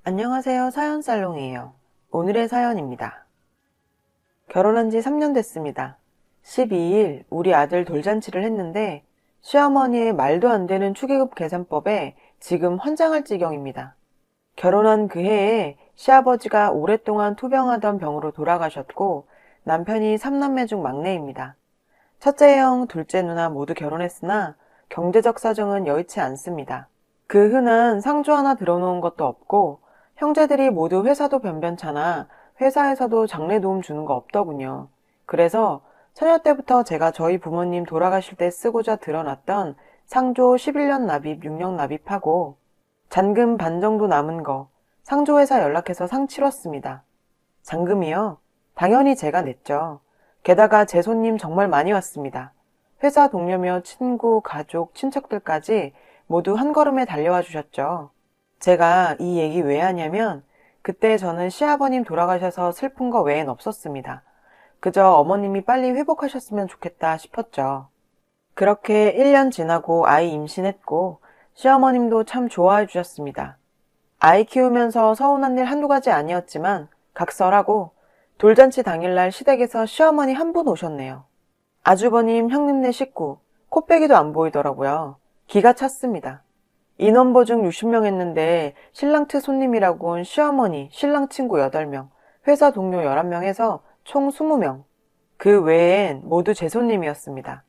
안녕하세요. 사연살롱이에요. 오늘의 사연입니다. 결혼한 지 3년 됐습니다. 12일 우리 아들 돌잔치를 했는데 시어머니의 말도 안 되는 축의금 계산법에 지금 환장할 지경입니다. 결혼한 그 해에 시아버지가 오랫동안 투병하던 병으로 돌아가셨고 남편이 3남매 중 막내입니다. 첫째 형, 둘째 누나 모두 결혼했으나 경제적 사정은 여의치 않습니다. 그 흔한 상조 하나 들어놓은 것도 없고 형제들이 모두 회사도 변변찮아 회사에서도 장례 도움 주는 거 없더군요. 그래서 처녀 때부터 제가 저희 부모님 돌아가실 때 쓰고자 들어놨던 상조 11년 납입, 6년 납입하고 잔금 반 정도 남은 거 상조회사 연락해서 상 치렀습니다. 잔금이요? 당연히 제가 냈죠. 게다가 제 손님 정말 많이 왔습니다. 회사 동료며 친구, 가족, 친척들까지 모두 한 걸음에 달려와 주셨죠. 제가 이 얘기 왜 하냐면 그때 저는 시아버님 돌아가셔서 슬픈 거 외엔 없었습니다. 그저 어머님이 빨리 회복하셨으면 좋겠다 싶었죠. 그렇게 1년 지나고 아이 임신했고 시어머님도 참 좋아해 주셨습니다. 아이 키우면서 서운한 일 한두 가지 아니었지만 각설하고 돌잔치 당일날 시댁에서 시어머니 한 분 오셨네요. 아주버님, 형님네 식구, 코빼기도 안 보이더라고요. 기가 찼습니다. 인원보 중 60명 했는데 신랑 트 손님이라곤 시어머니, 신랑 친구 8명, 회사 동료 11명 해서 총 20명. 그 외엔 모두 제 손님이었습니다.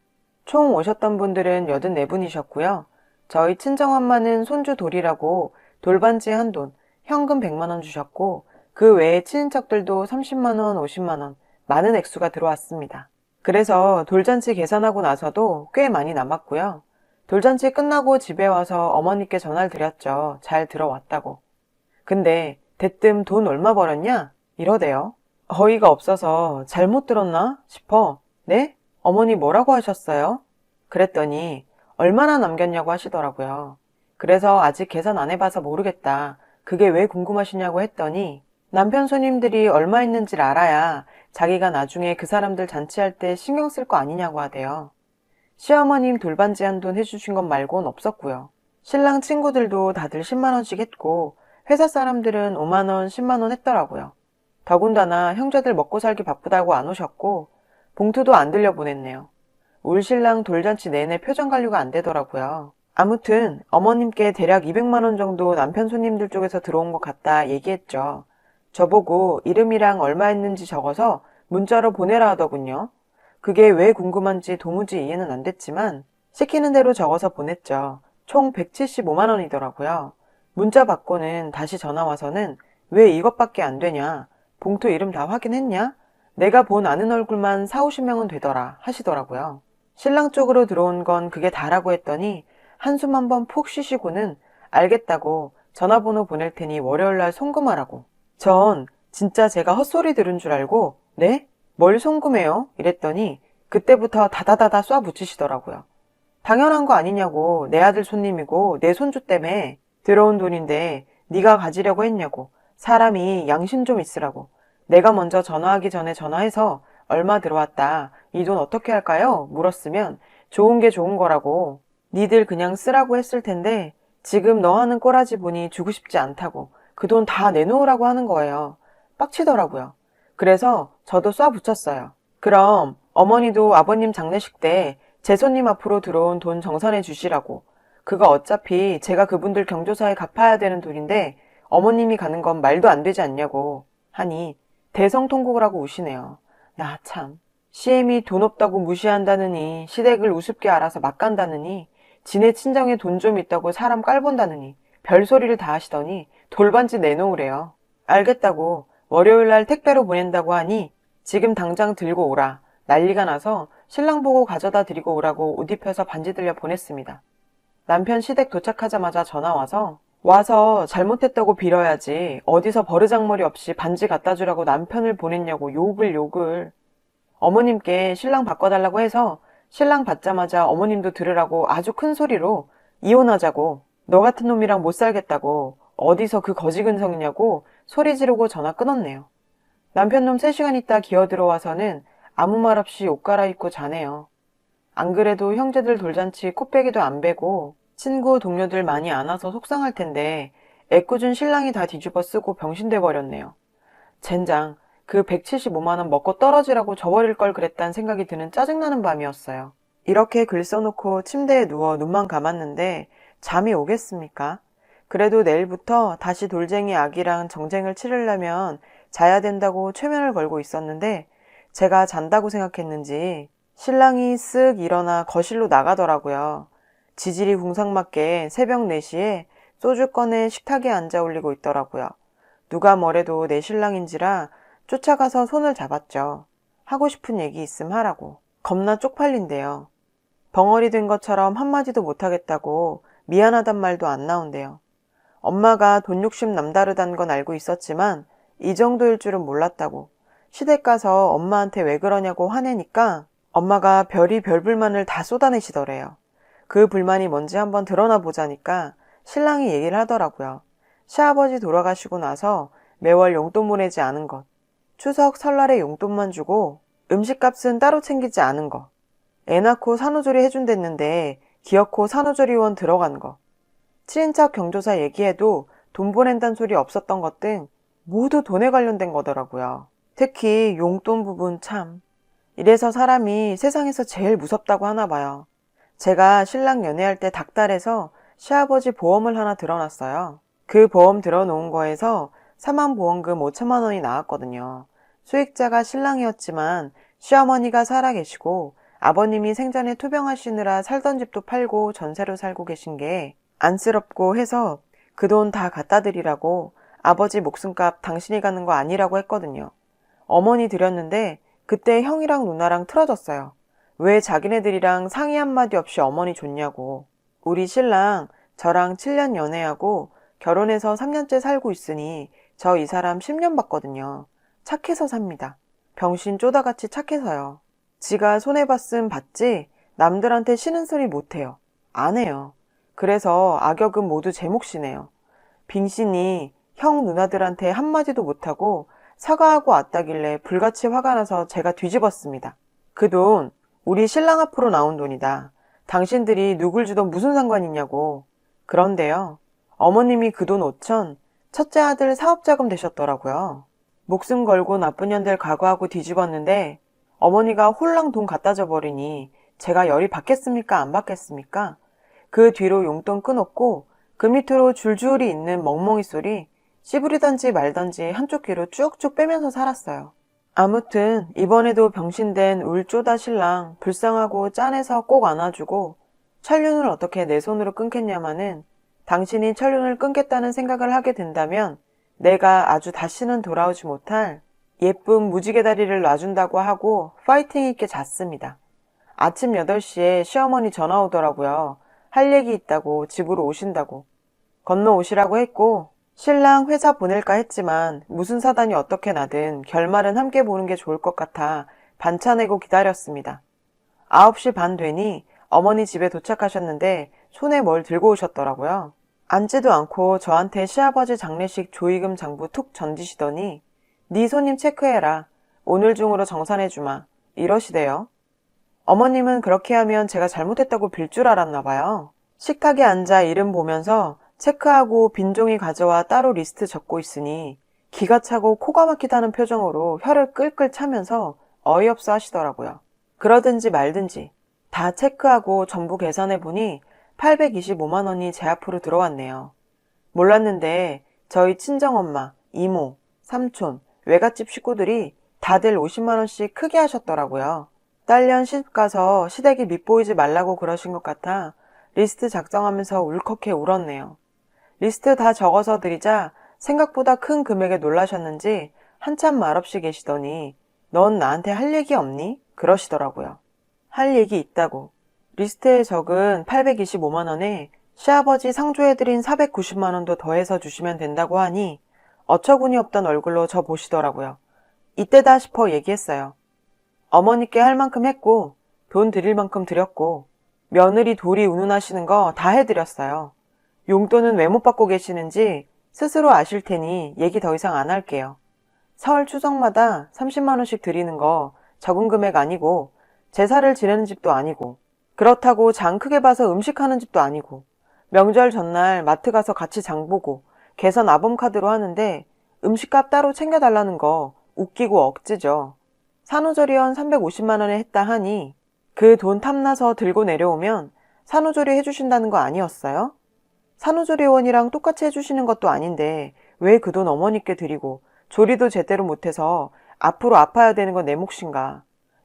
총 오셨던 분들은 84분이셨고요. 저희 친정엄마는 손주 돌이라고 돌반지 한 돈, 현금 100만 원 주셨고 그 외에 친인척들도 30만 원, 50만 원, 많은 액수가 들어왔습니다. 그래서 돌잔치 계산하고 나서도 꽤 많이 남았고요. 돌잔치 끝나고 집에 와서 어머니께 전화를 드렸죠. 잘 들어왔다고. 근데 대뜸 돈 얼마 벌었냐? 이러대요. 어이가 없어서 잘못 들었나 싶어. 네? 어머니 뭐라고 하셨어요? 그랬더니 얼마나 남겼냐고 하시더라고요. 그래서 아직 계산 안 해봐서 모르겠다. 그게 왜 궁금하시냐고 했더니 남편 손님들이 얼마 있는지를 알아야 자기가 나중에 그 사람들 잔치할 때 신경 쓸 거 아니냐고 하대요. 시어머님 돌반지 한 돈 해주신 것 말곤 없었고요. 신랑 친구들도 다들 10만 원씩 했고 회사 사람들은 5만 원, 10만 원 했더라고요. 더군다나 형제들 먹고 살기 바쁘다고 안 오셨고 봉투도 안 들려보냈네요. 울 신랑 돌잔치 내내 표정 관리가 안 되더라고요. 아무튼 어머님께 대략 200만 원 정도 남편 손님들 쪽에서 들어온 것 같다 얘기했죠. 저보고 이름이랑 얼마 했는지 적어서 문자로 보내라 하더군요. 그게 왜 궁금한지 도무지 이해는 안 됐지만 시키는 대로 적어서 보냈죠. 총 175만 원이더라고요. 문자 받고는 다시 전화 와서는 왜 이것밖에 안 되냐? 봉투 이름 다 확인했냐? 내가 본 아는 얼굴만 4, 50명은 되더라 하시더라고요. 신랑 쪽으로 들어온 건 그게 다라고 했더니 한숨 한번 푹 쉬시고는 알겠다고 전화번호 보낼 테니 월요일날 송금하라고. 전 진짜 제가 헛소리 들은 줄 알고 네? 뭘 송금해요? 이랬더니 그때부터 다다다다 쏴 붙이시더라고요. 당연한 거 아니냐고. 내 아들 손님이고 내 손주 때문에 들어온 돈인데 네가 가지려고 했냐고. 사람이 양심 좀 있으라고. 내가 먼저 전화하기 전에 전화해서 얼마 들어왔다. 이 돈 어떻게 할까요? 물었으면 좋은 게 좋은 거라고. 니들 그냥 쓰라고 했을 텐데 지금 너 하는 꼬라지 보니 주고 싶지 않다고. 그 돈 다 내놓으라고 하는 거예요. 빡치더라고요. 그래서 저도 쏴 붙였어요. 그럼 어머니도 아버님 장례식 때 제 손님 앞으로 들어온 돈 정산해 주시라고. 그거 어차피 제가 그분들 경조사에 갚아야 되는 돈인데 어머님이 가는 건 말도 안 되지 않냐고 하니 대성통곡을 하고 우시네요. 나 참. CM이 돈 없다고 무시한다느니 시댁을 우습게 알아서 막 간다느니 지네 친정에 돈 좀 있다고 사람 깔본다느니 별소리를 다 하시더니 돌반지 내놓으래요. 알겠다고 월요일날 택배로 보낸다고 하니 지금 당장 들고 오라. 난리가 나서 신랑 보고 가져다 드리고 오라고 옷 입혀서 반지 들려 보냈습니다. 남편 시댁 도착하자마자 전화 와서 잘못했다고 빌어야지 어디서 버르장머리 없이 반지 갖다 주라고 남편을 보냈냐고 욕을. 어머님께 신랑 바꿔달라고 해서 신랑 받자마자 어머님도 들으라고 아주 큰 소리로 이혼하자고 너 같은 놈이랑 못 살겠다고 어디서 그 거지근성이냐고 소리 지르고 전화 끊었네요. 남편놈 3시간 있다 기어 들어와서는 아무 말 없이 옷 갈아입고 자네요. 안 그래도 형제들 돌잔치 코빼기도 안 베고 친구 동료들 많이 안 와서 속상할 텐데 애꿎은 신랑이 다 뒤집어 쓰고 병신돼 버렸네요. 젠장, 그 175만 원 먹고 떨어지라고 줘버릴 걸 그랬단 생각이 드는 짜증나는 밤이었어요. 이렇게 글 써놓고 침대에 누워 눈만 감았는데 잠이 오겠습니까? 그래도 내일부터 다시 돌쟁이 아기랑 정쟁을 치르려면 자야 된다고 최면을 걸고 있었는데 제가 잔다고 생각했는지 신랑이 쓱 일어나 거실로 나가더라고요. 지질이 궁상맞게 새벽 4시에 소주 꺼내 식탁에 앉아 올리고 있더라고요. 누가 뭐래도 내 신랑인지라 쫓아가서 손을 잡았죠. 하고 싶은 얘기 있음 하라고. 겁나 쪽팔린대요. 벙어리 된 것처럼 한마디도 못하겠다고 미안하단 말도 안 나온대요. 엄마가 돈 욕심 남다르단 건 알고 있었지만 이 정도일 줄은 몰랐다고. 시댁 가서 엄마한테 왜 그러냐고 화내니까 엄마가 별이 별불만을 다 쏟아내시더래요. 그 불만이 뭔지 한번 드러나 보자니까 신랑이 얘기를 하더라고요. 시아버지 돌아가시고 나서 매월 용돈 보내지 않은 것, 추석 설날에 용돈만 주고 음식값은 따로 챙기지 않은 것, 애 낳고 산후조리 해준댔는데 기어코 산후조리원 들어간 거, 친인척 경조사 얘기해도 돈 보낸다는 소리 없었던 것 등 모두 돈에 관련된 거더라고요. 특히 용돈 부분 참. 이래서 사람이 세상에서 제일 무섭다고 하나 봐요. 제가 신랑 연애할 때 닭달해서 시아버지 보험을 하나 들어놨어요. 그 보험 들어놓은 거에서 사망보험금 5천만 원이 나왔거든요. 수익자가 신랑이었지만 시어머니가 살아계시고 아버님이 생전에 투병하시느라 살던 집도 팔고 전세로 살고 계신 게 안쓰럽고 해서 그 돈 다 갖다 드리라고 아버지 목숨값 당신이 가는 거 아니라고 했거든요. 어머니 드렸는데 그때 형이랑 누나랑 틀어졌어요. 왜 자기네들이랑 상의 한마디 없이 어머니 줬냐고. 우리 신랑 저랑 7년 연애하고 결혼해서 3년째 살고 있으니 저 이 사람 10년 봤거든요. 착해서 삽니다. 병신 쪼다같이 착해서요. 지가 손해봤음 받지 남들한테 쉬는 소리 못해요. 안 해요. 그래서 악역은 모두 제 몫이네요. 빙신이 형 누나들한테 한마디도 못하고 사과하고 왔다길래 불같이 화가 나서 제가 뒤집었습니다. 그 돈 우리 신랑 앞으로 나온 돈이다. 당신들이 누굴 주던 무슨 상관이냐고. 그런데요. 어머님이 그 돈 5천 첫째 아들 사업자금 되셨더라고요. 목숨 걸고 나쁜 년들 각오하고 뒤집었는데 어머니가 홀랑 돈 갖다 줘버리니 제가 열이 받겠습니까 안 받겠습니까? 그 뒤로 용돈 끊었고 그 밑으로 줄줄이 있는 멍멍이 소리 씨부리던지 말던지 한쪽 귀로 쭉쭉 빼면서 살았어요. 아무튼 이번에도 병신된 울쪼다 신랑 불쌍하고 짠해서 꼭 안아주고 천륜을 어떻게 내 손으로 끊겠냐마는 당신이 천륜을 끊겠다는 생각을 하게 된다면 내가 아주 다시는 돌아오지 못할 예쁜 무지개 다리를 놔준다고 하고 파이팅 있게 잤습니다. 아침 8시에 시어머니 전화 오더라고요. 할 얘기 있다고 집으로 오신다고. 건너오시라고 했고 신랑 회사 보낼까 했지만 무슨 사단이 어떻게 나든 결말은 함께 보는 게 좋을 것 같아 반차 내고 기다렸습니다. 9시 반 되니 어머니 집에 도착하셨는데 손에 뭘 들고 오셨더라고요. 앉지도 않고 저한테 시아버지 장례식 조의금 장부 툭 던지시더니 네 손님 체크해라. 오늘 중으로 정산해주마. 이러시대요. 어머님은 그렇게 하면 제가 잘못했다고 빌 줄 알았나 봐요. 식탁에 앉아 이름 보면서 체크하고 빈종이 가져와 따로 리스트 적고 있으니 기가 차고 코가 막히다는 표정으로 혀를 끌끌 차면서 어이없어 하시더라고요. 그러든지 말든지 다 체크하고 전부 계산해보니 825만 원이 제 앞으로 들어왔네요. 몰랐는데 저희 친정엄마, 이모, 삼촌, 외갓집 식구들이 다들 50만 원씩 크게 하셨더라고요. 딸년 시집가서 시댁이 밉보이지 말라고 그러신 것 같아 리스트 작성하면서 울컥해 울었네요. 리스트 다 적어서 드리자 생각보다 큰 금액에 놀라셨는지 한참 말없이 계시더니 넌 나한테 할 얘기 없니? 그러시더라고요. 할 얘기 있다고. 리스트에 적은 825만 원에 시아버지 상조해드린 490만 원도 더해서 주시면 된다고 하니 어처구니 없던 얼굴로 저 보시더라고요. 이때다 싶어 얘기했어요. 어머니께 할 만큼 했고 돈 드릴 만큼 드렸고 며느리 도리 운운하시는 거 다 해드렸어요. 용돈은 왜 못 받고 계시는지 스스로 아실 테니 얘기 더 이상 안 할게요. 설 추석마다 30만 원씩 드리는 거 적은 금액 아니고 제사를 지내는 집도 아니고 그렇다고 장 크게 봐서 음식하는 집도 아니고 명절 전날 마트 가서 같이 장 보고 개선 아범카드로 하는데 음식값 따로 챙겨달라는 거 웃기고 억지죠. 산후조리원 350만 원에 했다 하니 그 돈 탐나서 들고 내려오면 산후조리 해주신다는 거 아니었어요? 산후조리원이랑 똑같이 해주시는 것도 아닌데 왜 그 돈 어머니께 드리고 조리도 제대로 못해서 앞으로 아파야 되는 건 내 몫인가.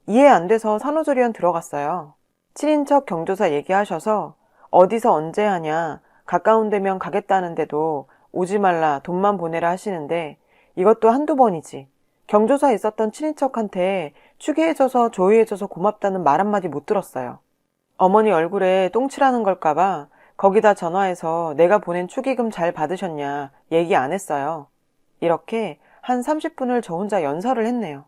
이해 안 돼서 산후조리원 들어갔어요. 친인척 경조사 얘기하셔서 어디서 언제 하냐, 가까운 데면 가겠다는데도 오지 말라, 돈만 보내라 하시는데 이것도 한두 번이지. 경조사 있었던 친인척한테 축의해줘서 조의해줘서 고맙다는 말 한마디 못 들었어요. 어머니 얼굴에 똥칠하는 걸까봐 거기다 전화해서 내가 보낸 축의금 잘 받으셨냐 얘기 안 했어요. 이렇게 한 30분을 저 혼자 연설을 했네요.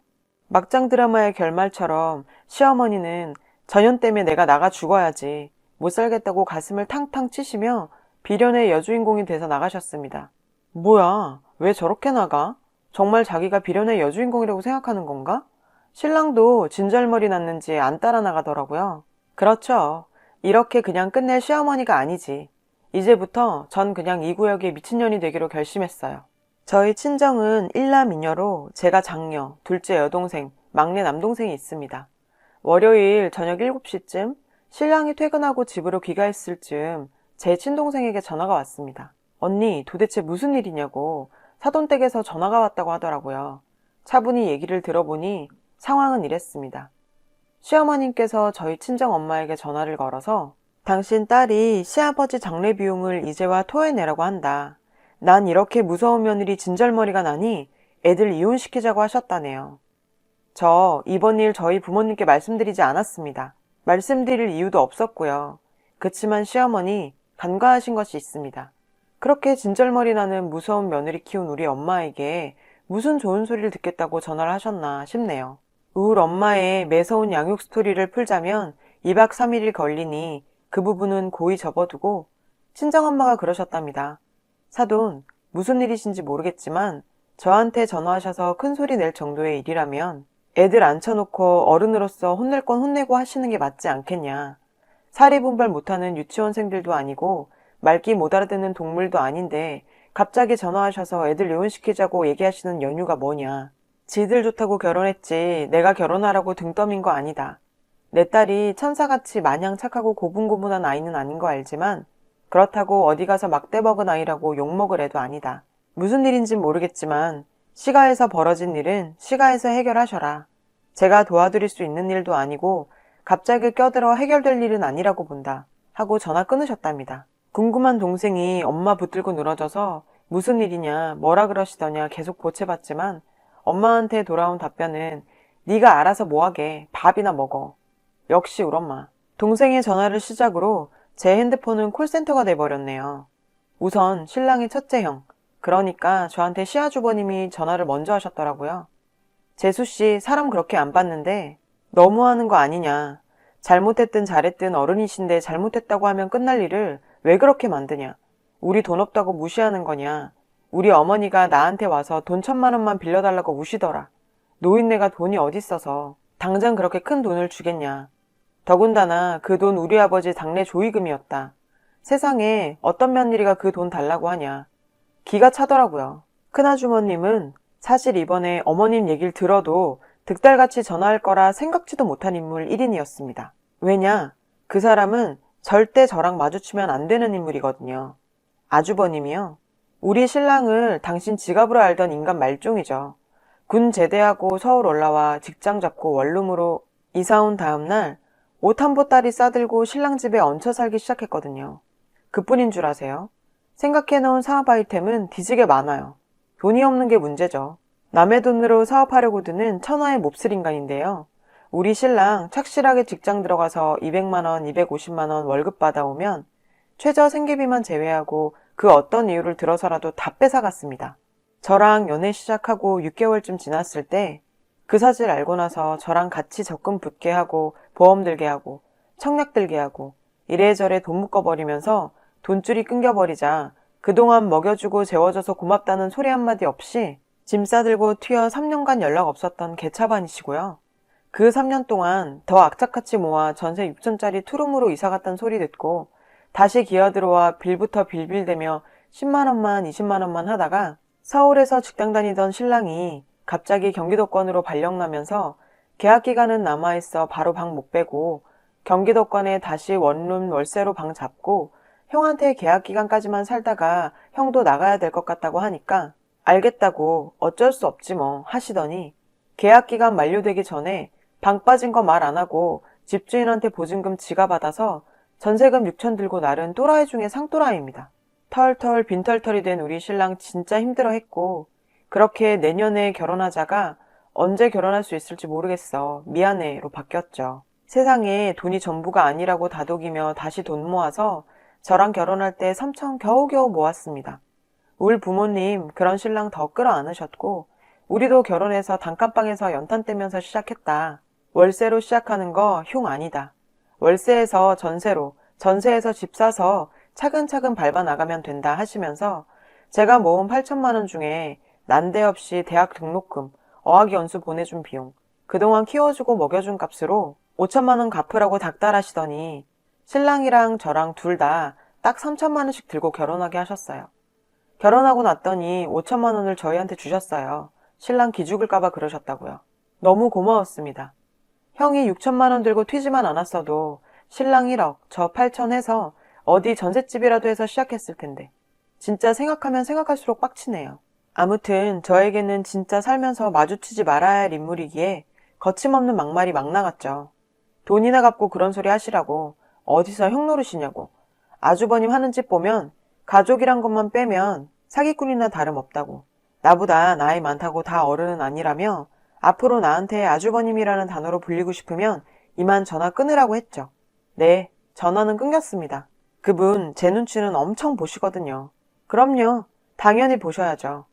막장 드라마의 결말처럼 시어머니는 전현 때문에 내가 나가 죽어야지 못 살겠다고 가슴을 탕탕 치시며 비련의 여주인공이 돼서 나가셨습니다. 뭐야, 왜 저렇게 나가? 정말 자기가 비련의 여주인공이라고 생각하는 건가? 신랑도 진절머리 났는지 안 따라 나가더라고요. 그렇죠. 이렇게 그냥 끝낼 시어머니가 아니지. 이제부터 전 그냥 이 구역의 미친년이 되기로 결심했어요. 저희 친정은 일남이녀로 제가 장녀, 둘째 여동생, 막내 남동생이 있습니다. 월요일 저녁 7시쯤 신랑이 퇴근하고 집으로 귀가했을 즈음 제 친동생에게 전화가 왔습니다. 언니, 도대체 무슨 일이냐고 사돈댁에서 전화가 왔다고 하더라고요. 차분히 얘기를 들어보니 상황은 이랬습니다. 시어머님께서 저희 친정엄마에게 전화를 걸어서 당신 딸이 시아버지 장례 비용을 이제와 토해내라고 한다. 난 이렇게 무서운 며느리 진절머리가 나니 애들 이혼시키자고 하셨다네요. 저 이번 일 저희 부모님께 말씀드리지 않았습니다. 말씀드릴 이유도 없었고요. 그치만 시어머니 간과하신 것이 있습니다. 그렇게 진절머리 나는 무서운 며느리 키운 우리 엄마에게 무슨 좋은 소리를 듣겠다고 전화를 하셨나 싶네요. 우울 엄마의 매서운 양육 스토리를 풀자면 2박 3일이 걸리니 그 부분은 고이 접어두고 친정엄마가 그러셨답니다. 사돈, 무슨 일이신지 모르겠지만 저한테 전화하셔서 큰 소리 낼 정도의 일이라면 애들 앉혀놓고 어른으로서 혼낼 건 혼내고 하시는 게 맞지 않겠냐. 사리분별 못하는 유치원생들도 아니고 말귀 못 알아듣는 동물도 아닌데 갑자기 전화하셔서 애들 이혼시키자고 얘기하시는 연유가 뭐냐. 지들 좋다고 결혼했지 내가 결혼하라고 등 떠민 거 아니다. 내 딸이 천사같이 마냥 착하고 고분고분한 아이는 아닌 거 알지만 그렇다고 어디 가서 막대 먹은 아이라고 욕먹을 애도 아니다. 무슨 일인진 모르겠지만 시가에서 벌어진 일은 시가에서 해결하셔라. 제가 도와드릴 수 있는 일도 아니고 갑자기 껴들어 해결될 일은 아니라고 본다. 하고 전화 끊으셨답니다. 궁금한 동생이 엄마 붙들고 늘어져서 무슨 일이냐 뭐라 그러시더냐 계속 보채봤지만 엄마한테 돌아온 답변은 네가 알아서 뭐하게 밥이나 먹어. 역시 우리 엄마. 동생의 전화를 시작으로 제 핸드폰은 콜센터가 돼버렸네요. 우선 신랑의 첫째 형, 그러니까 저한테 시아주버님이 전화를 먼저 하셨더라고요. 재수씨 사람 그렇게 안 봤는데 너무하는 거 아니냐. 잘못했든 잘했든 어른이신데 잘못했다고 하면 끝날 일을 왜 그렇게 만드냐. 우리 돈 없다고 무시하는 거냐. 우리 어머니가 나한테 와서 돈 1,000만 원만 빌려달라고 우시더라. 노인네가 돈이 어딨어서 당장 그렇게 큰 돈을 주겠냐. 더군다나 그 돈 우리 아버지 당내 조의금이었다. 세상에 어떤 며느리가 그 돈 달라고 하냐. 기가 차더라고요. 큰아주머님은 사실 이번에 어머님 얘기를 들어도 득달같이 전화할 거라 생각지도 못한 인물 1인이었습니다. 왜냐? 그 사람은 절대 저랑 마주치면 안 되는 인물이거든요. 아주버님이요. 우리 신랑을 당신 지갑으로 알던 인간 말종이죠. 군 제대하고 서울 올라와 직장 잡고 원룸으로 이사 온 다음 날 옷 한 보따리 싸들고 신랑 집에 얹혀 살기 시작했거든요. 그뿐인 줄 아세요? 생각해놓은 사업 아이템은 뒤지게 많아요. 돈이 없는 게 문제죠. 남의 돈으로 사업하려고 드는 천하의 몹쓸 인간인데요. 우리 신랑 착실하게 직장 들어가서 200만 원, 250만 원 월급 받아오면 최저 생계비만 제외하고 그 어떤 이유를 들어서라도 다 뺏어갔습니다. 저랑 연애 시작하고 6개월쯤 지났을 때 그 사실 알고 나서 저랑 같이 적금 붙게 하고 보험 들게 하고 청약 들게 하고 이래저래 돈 묶어버리면서 돈줄이 끊겨버리자 그동안 먹여주고 재워줘서 고맙다는 소리 한마디 없이 짐 싸들고 튀어 3년간 연락 없었던 개차반이시고요. 그 3년 동안 더 악착같이 모아 전세 6천짜리 투룸으로 이사갔다는 소리 듣고 다시 기어들어와 빌부터 빌빌대며 10만 원만 20만 원만 하다가 서울에서 직장 다니던 신랑이 갑자기 경기도권으로 발령나면서 계약 기간은 남아있어 바로 방 못 빼고 경기도권에 다시 원룸 월세로 방 잡고 형한테 계약 기간까지만 살다가 형도 나가야 될 것 같다고 하니까 알겠다고 어쩔 수 없지 뭐 하시더니 계약 기간 만료되기 전에 방 빠진 거 말 안 하고 집주인한테 보증금 지가 받아서 전세금 6천 들고 나른 또라이 중에 상또라이입니다. 털털 빈털털이 된 우리 신랑 진짜 힘들어했고 그렇게 내년에 결혼하자가 언제 결혼할 수 있을지 모르겠어. 미안해로 바뀌었죠. 세상에 돈이 전부가 아니라고 다독이며 다시 돈 모아서 저랑 결혼할 때 3천 겨우겨우 모았습니다. 울 부모님 그런 신랑 더 끌어안으셨고 우리도 결혼해서 단칸방에서 연탄 떼면서 시작했다. 월세로 시작하는 거 흉 아니다. 월세에서 전세로, 전세에서 집 사서 차근차근 밟아 나가면 된다 하시면서 제가 모은 8천만 원 중에 난데없이 대학 등록금, 어학연수 보내준 비용, 그동안 키워주고 먹여준 값으로 5천만 원 갚으라고 닥달하시더니 신랑이랑 저랑 둘 다 딱 3천만 원씩 들고 결혼하게 하셨어요. 결혼하고 났더니 5천만 원을 저희한테 주셨어요. 신랑 기죽을까봐 그러셨다고요. 너무 고마웠습니다. 형이 6천만 원 들고 튀지만 않았어도 신랑 1억, 저 8천 해서 어디 전셋집이라도 해서 시작했을 텐데. 진짜 생각하면 생각할수록 빡치네요. 아무튼 저에게는 진짜 살면서 마주치지 말아야 할 인물이기에 거침없는 막말이 막 나갔죠. 돈이나 갚고 그런 소리 하시라고 어디서 형 노릇이냐고. 아주버님 하는 짓 보면 가족이란 것만 빼면 사기꾼이나 다름없다고. 나보다 나이 많다고 다 어른은 아니라며 앞으로 나한테 아주버님이라는 단어로 불리고 싶으면 이만 전화 끊으라고 했죠. 네, 전화는 끊겼습니다. 그분 제 눈치는 엄청 보시거든요. 그럼요. 당연히 보셔야죠.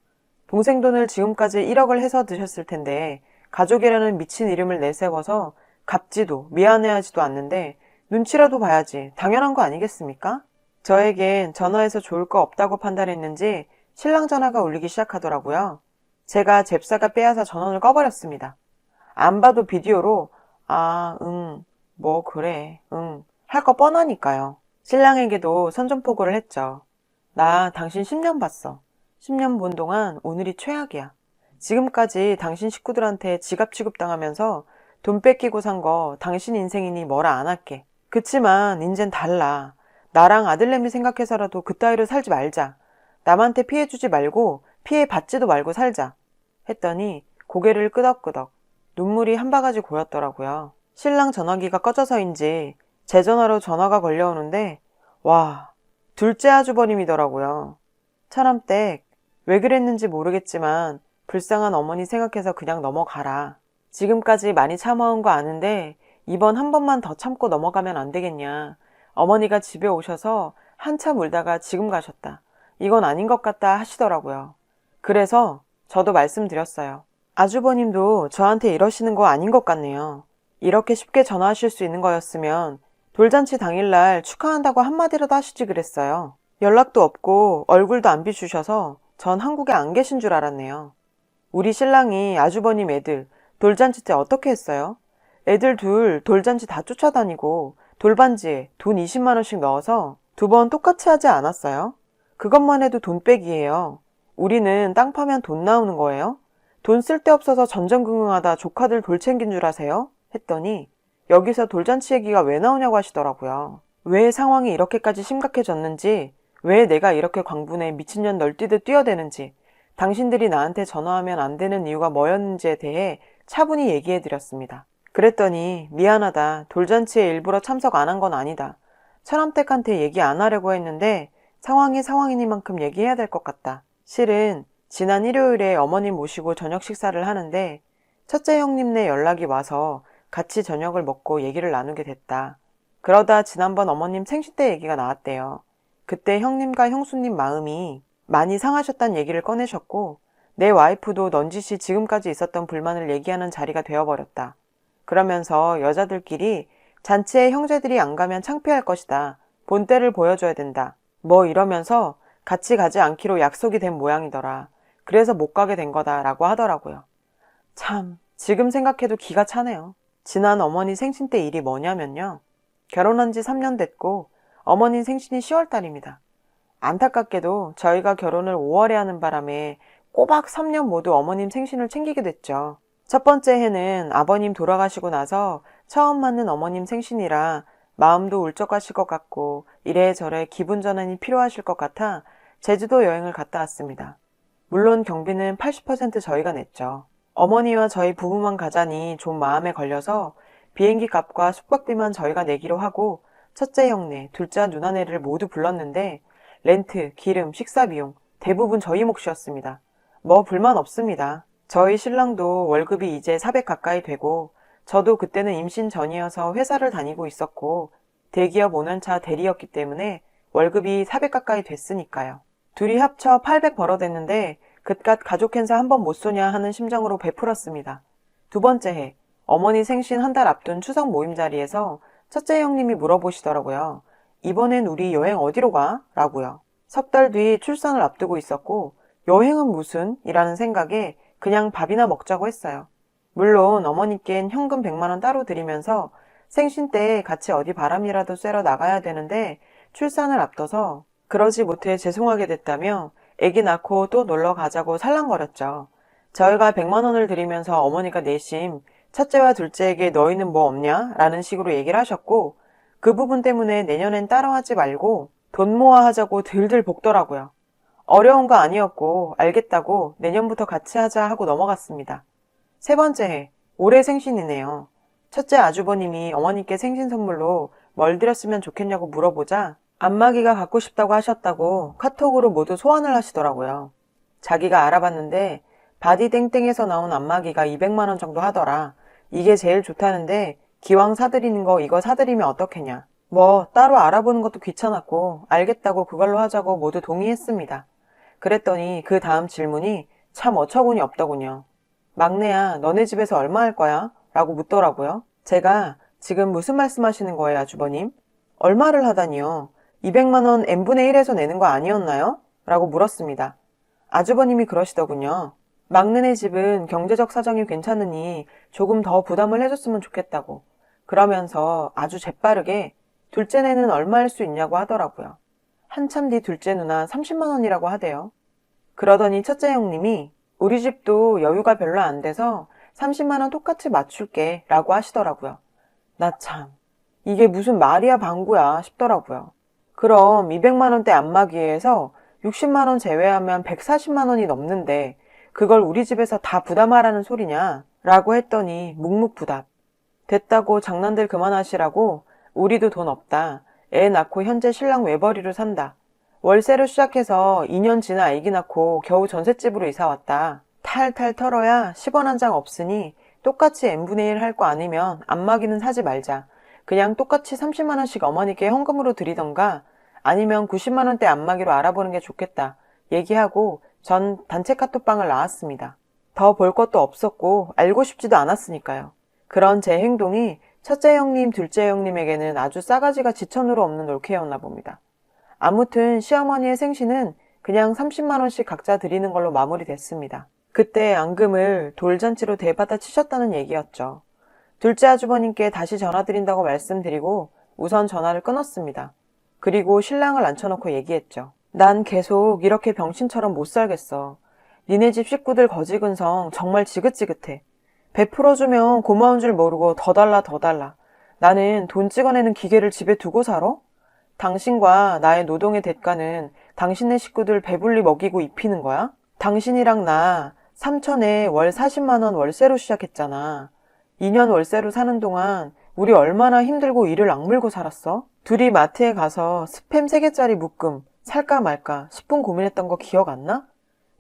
동생 돈을 지금까지 1억을 해서 드셨을 텐데 가족이라는 미친 이름을 내세워서 갚지도 미안해하지도 않는데 눈치라도 봐야지 당연한 거 아니겠습니까? 저에겐 전화해서 좋을 거 없다고 판단했는지 신랑 전화가 울리기 시작하더라고요. 제가 잽싸가 빼앗아 전원을 꺼버렸습니다. 안 봐도 비디오로 뭐 그래, 할 거 뻔하니까요. 신랑에게도 선전포고를 했죠. 나 당신 10년 봤어. 10년 본 동안 오늘이 최악이야. 지금까지 당신 식구들한테 지갑 취급당하면서 돈 뺏기고 산 거 당신 인생이니 뭐라 안 할게. 그치만 인젠 달라. 나랑 아들내미 생각해서라도 그따위로 살지 말자. 남한테 피해주지 말고 피해받지도 말고 살자. 했더니 고개를 끄덕끄덕 눈물이 한 바가지 고였더라고요. 신랑 전화기가 꺼져서인지 제 전화로 전화가 걸려오는데 와, 둘째 아주버님이더라고요. 차남댁 왜 그랬는지 모르겠지만 불쌍한 어머니 생각해서 그냥 넘어가라. 지금까지 많이 참아온 거 아는데 이번 한 번만 더 참고 넘어가면 안 되겠냐. 어머니가 집에 오셔서 한참 울다가 지금 가셨다. 이건 아닌 것 같다 하시더라고요. 그래서 저도 말씀드렸어요. 아주버님도 저한테 이러시는 거 아닌 것 같네요. 이렇게 쉽게 전화하실 수 있는 거였으면 돌잔치 당일날 축하한다고 한마디라도 하시지 그랬어요. 연락도 없고 얼굴도 안 비추셔서 전 한국에 안 계신 줄 알았네요. 우리 신랑이 아주버님 애들 돌잔치 때 어떻게 했어요? 애들 둘 돌잔치 다 쫓아다니고 돌반지에 돈 20만 원씩 넣어서 2번 똑같이 하지 않았어요? 그것만 해도 돈빼기예요. 우리는 땅 파면 돈 나오는 거예요? 돈 쓸데없어서 전전긍긍하다 조카들 돌 챙긴 줄 아세요? 했더니 여기서 돌잔치 얘기가 왜 나오냐고 하시더라고요. 왜 상황이 이렇게까지 심각해졌는지, 왜 내가 이렇게 광분에 미친년 널뛰듯 뛰어대는지, 당신들이 나한테 전화하면 안 되는 이유가 뭐였는지에 대해 차분히 얘기해드렸습니다. 그랬더니 미안하다. 돌잔치에 일부러 참석 안 한 건 아니다. 차남댁한테 얘기 안 하려고 했는데 상황이 상황이니만큼 얘기해야 될 것 같다. 실은 지난 일요일에 어머님 모시고 저녁 식사를 하는데 첫째 형님네 연락이 와서 같이 저녁을 먹고 얘기를 나누게 됐다. 그러다 지난번 어머님 생신 때 얘기가 나왔대요. 그때 형님과 형수님 마음이 많이 상하셨단 얘기를 꺼내셨고 내 와이프도 넌지시 지금까지 있었던 불만을 얘기하는 자리가 되어버렸다. 그러면서 여자들끼리 잔치에 형제들이 안 가면 창피할 것이다. 본때를 보여줘야 된다. 뭐 이러면서 같이 가지 않기로 약속이 된 모양이더라. 그래서 못 가게 된 거다 라고 하더라고요. 참, 지금 생각해도 기가 차네요. 지난 어머니 생신 때 일이 뭐냐면요. 결혼한 지 3년 됐고 어머니 생신이 10월 달입니다. 안타깝게도 저희가 결혼을 5월에 하는 바람에 꼬박 3년 모두 어머님 생신을 챙기게 됐죠. 첫 번째 해는 아버님 돌아가시고 나서 처음 맞는 어머님 생신이라 마음도 울적하실 것 같고 이래저래 기분 전환이 필요하실 것 같아 제주도 여행을 갔다 왔습니다. 물론 경비는 80% 저희가 냈죠. 어머니와 저희 부부만 가자니 좀 마음에 걸려서 비행기 값과 숙박비만 저희가 내기로 하고 첫째 형네, 둘째 누나네를 모두 불렀는데 렌트, 기름, 식사 비용 대부분 저희 몫이었습니다. 뭐 불만 없습니다. 저희 신랑도 월급이 이제 400 가까이 되고 저도 그때는 임신 전이어서 회사를 다니고 있었고 대기업 5년차 대리였기 때문에 월급이 400 가까이 됐으니까요. 둘이 합쳐 800 벌어댔는데 그깟 가족 행사 한 번 못 쏘냐 하는 심정으로 베풀었습니다. 두 번째 해 어머니 생신 한 달 앞둔 추석 모임 자리에서 첫째 형님이 물어보시더라고요. 이번엔 우리 여행 어디로 가? 라고요. 석 달 뒤 출산을 앞두고 있었고 여행은 무슨? 이라는 생각에 그냥 밥이나 먹자고 했어요. 물론 어머니께는 현금 100만 원 따로 드리면서 생신 때 같이 어디 바람이라도 쐬러 나가야 되는데 출산을 앞둬서 그러지 못해 죄송하게 됐다며 아기 낳고 또 놀러 가자고 살랑거렸죠. 저희가 100만 원을 드리면서 어머니가 내심 첫째와 둘째에게 너희는 뭐 없냐? 라는 식으로 얘기를 하셨고 그 부분 때문에 내년엔 따로 하지 말고 돈 모아 하자고 들들 볶더라고요. 어려운 거 아니었고 알겠다고 내년부터 같이 하자 하고 넘어갔습니다. 세 번째 해, 올해 생신이네요. 첫째 아주버님이 어머니께 생신 선물로 뭘 드렸으면 좋겠냐고 물어보자 안마기가 갖고 싶다고 하셨다고 카톡으로 모두 소환을 하시더라고요. 자기가 알아봤는데 바디땡땡에서 나온 안마기가 200만 원 정도 하더라. 이게 제일 좋다는데 기왕 사드리는 거 이거 사드리면 어떻겠냐. 뭐 따로 알아보는 것도 귀찮았고 알겠다고 그걸로 하자고 모두 동의했습니다. 그랬더니 그 다음 질문이 참 어처구니 없더군요. 막내야, 너네 집에서 얼마 할 거야? 라고 묻더라고요. 제가 지금 무슨 말씀하시는 거예요, 아주버님? 얼마를 하다니요? 200만 원 n분의 1에서 내는 거 아니었나요? 라고 물었습니다. 아주버님이 그러시더군요. 막내네 집은 경제적 사정이 괜찮으니 조금 더 부담을 해줬으면 좋겠다고. 그러면서 아주 재빠르게 둘째네는 얼마 할 수 있냐고 하더라고요. 한참 뒤 둘째 누나 30만 원이라고 하대요. 그러더니 첫째 형님이 우리 집도 여유가 별로 안 돼서 30만 원 똑같이 맞출게 라고 하시더라고요. 나 참, 이게 무슨 말이야 방구야 싶더라고요. 그럼 200만 원대 안마기에서 60만 원 제외하면 140만 원이 넘는데 그걸 우리 집에서 다 부담하라는 소리냐? 라고 했더니 묵묵부답. 됐다고 장난들 그만하시라고 우리도 돈 없다. 애 낳고 현재 신랑 외벌이로 산다. 월세로 시작해서 2년 지나 아기 낳고 겨우 전셋집으로 이사 왔다. 탈탈 털어야 10원 한 장 없으니 똑같이 n분의 1 할 거 아니면 안마기는 사지 말자. 그냥 똑같이 30만 원씩 어머니께 현금으로 드리던가 아니면 90만 원대 안마기로 알아보는 게 좋겠다. 얘기하고 전 단체 카톡방을 나왔습니다. 더 볼 것도 없었고 알고 싶지도 않았으니까요. 그런 제 행동이 첫째 형님, 둘째 형님에게는 아주 싸가지가 지천으로 없는 올케였나 봅니다. 아무튼 시어머니의 생신은 그냥 30만 원씩 각자 드리는 걸로 마무리됐습니다. 그때 앙금을 돌잔치로 대받아 치셨다는 얘기였죠. 둘째 아주버님께 다시 전화드린다고 말씀드리고 우선 전화를 끊었습니다. 그리고 신랑을 앉혀놓고 얘기했죠. 난 계속 이렇게 병신처럼 못 살겠어. 니네 집 식구들 거지근성 정말 지긋지긋해. 베풀어주면 고마운 줄 모르고 더 달라 더 달라. 나는 돈 찍어내는 기계를 집에 두고 살아? 당신과 나의 노동의 대가는 당신네 식구들 배불리 먹이고 입히는 거야? 당신이랑 나 삼천에 월 40만 원 월세로 시작했잖아. 2년 월세로 사는 동안 우리 얼마나 힘들고 이를 악물고 살았어? 둘이 마트에 가서 스팸 3개짜리 묶음 살까 말까 10분 고민했던 거 기억 안 나?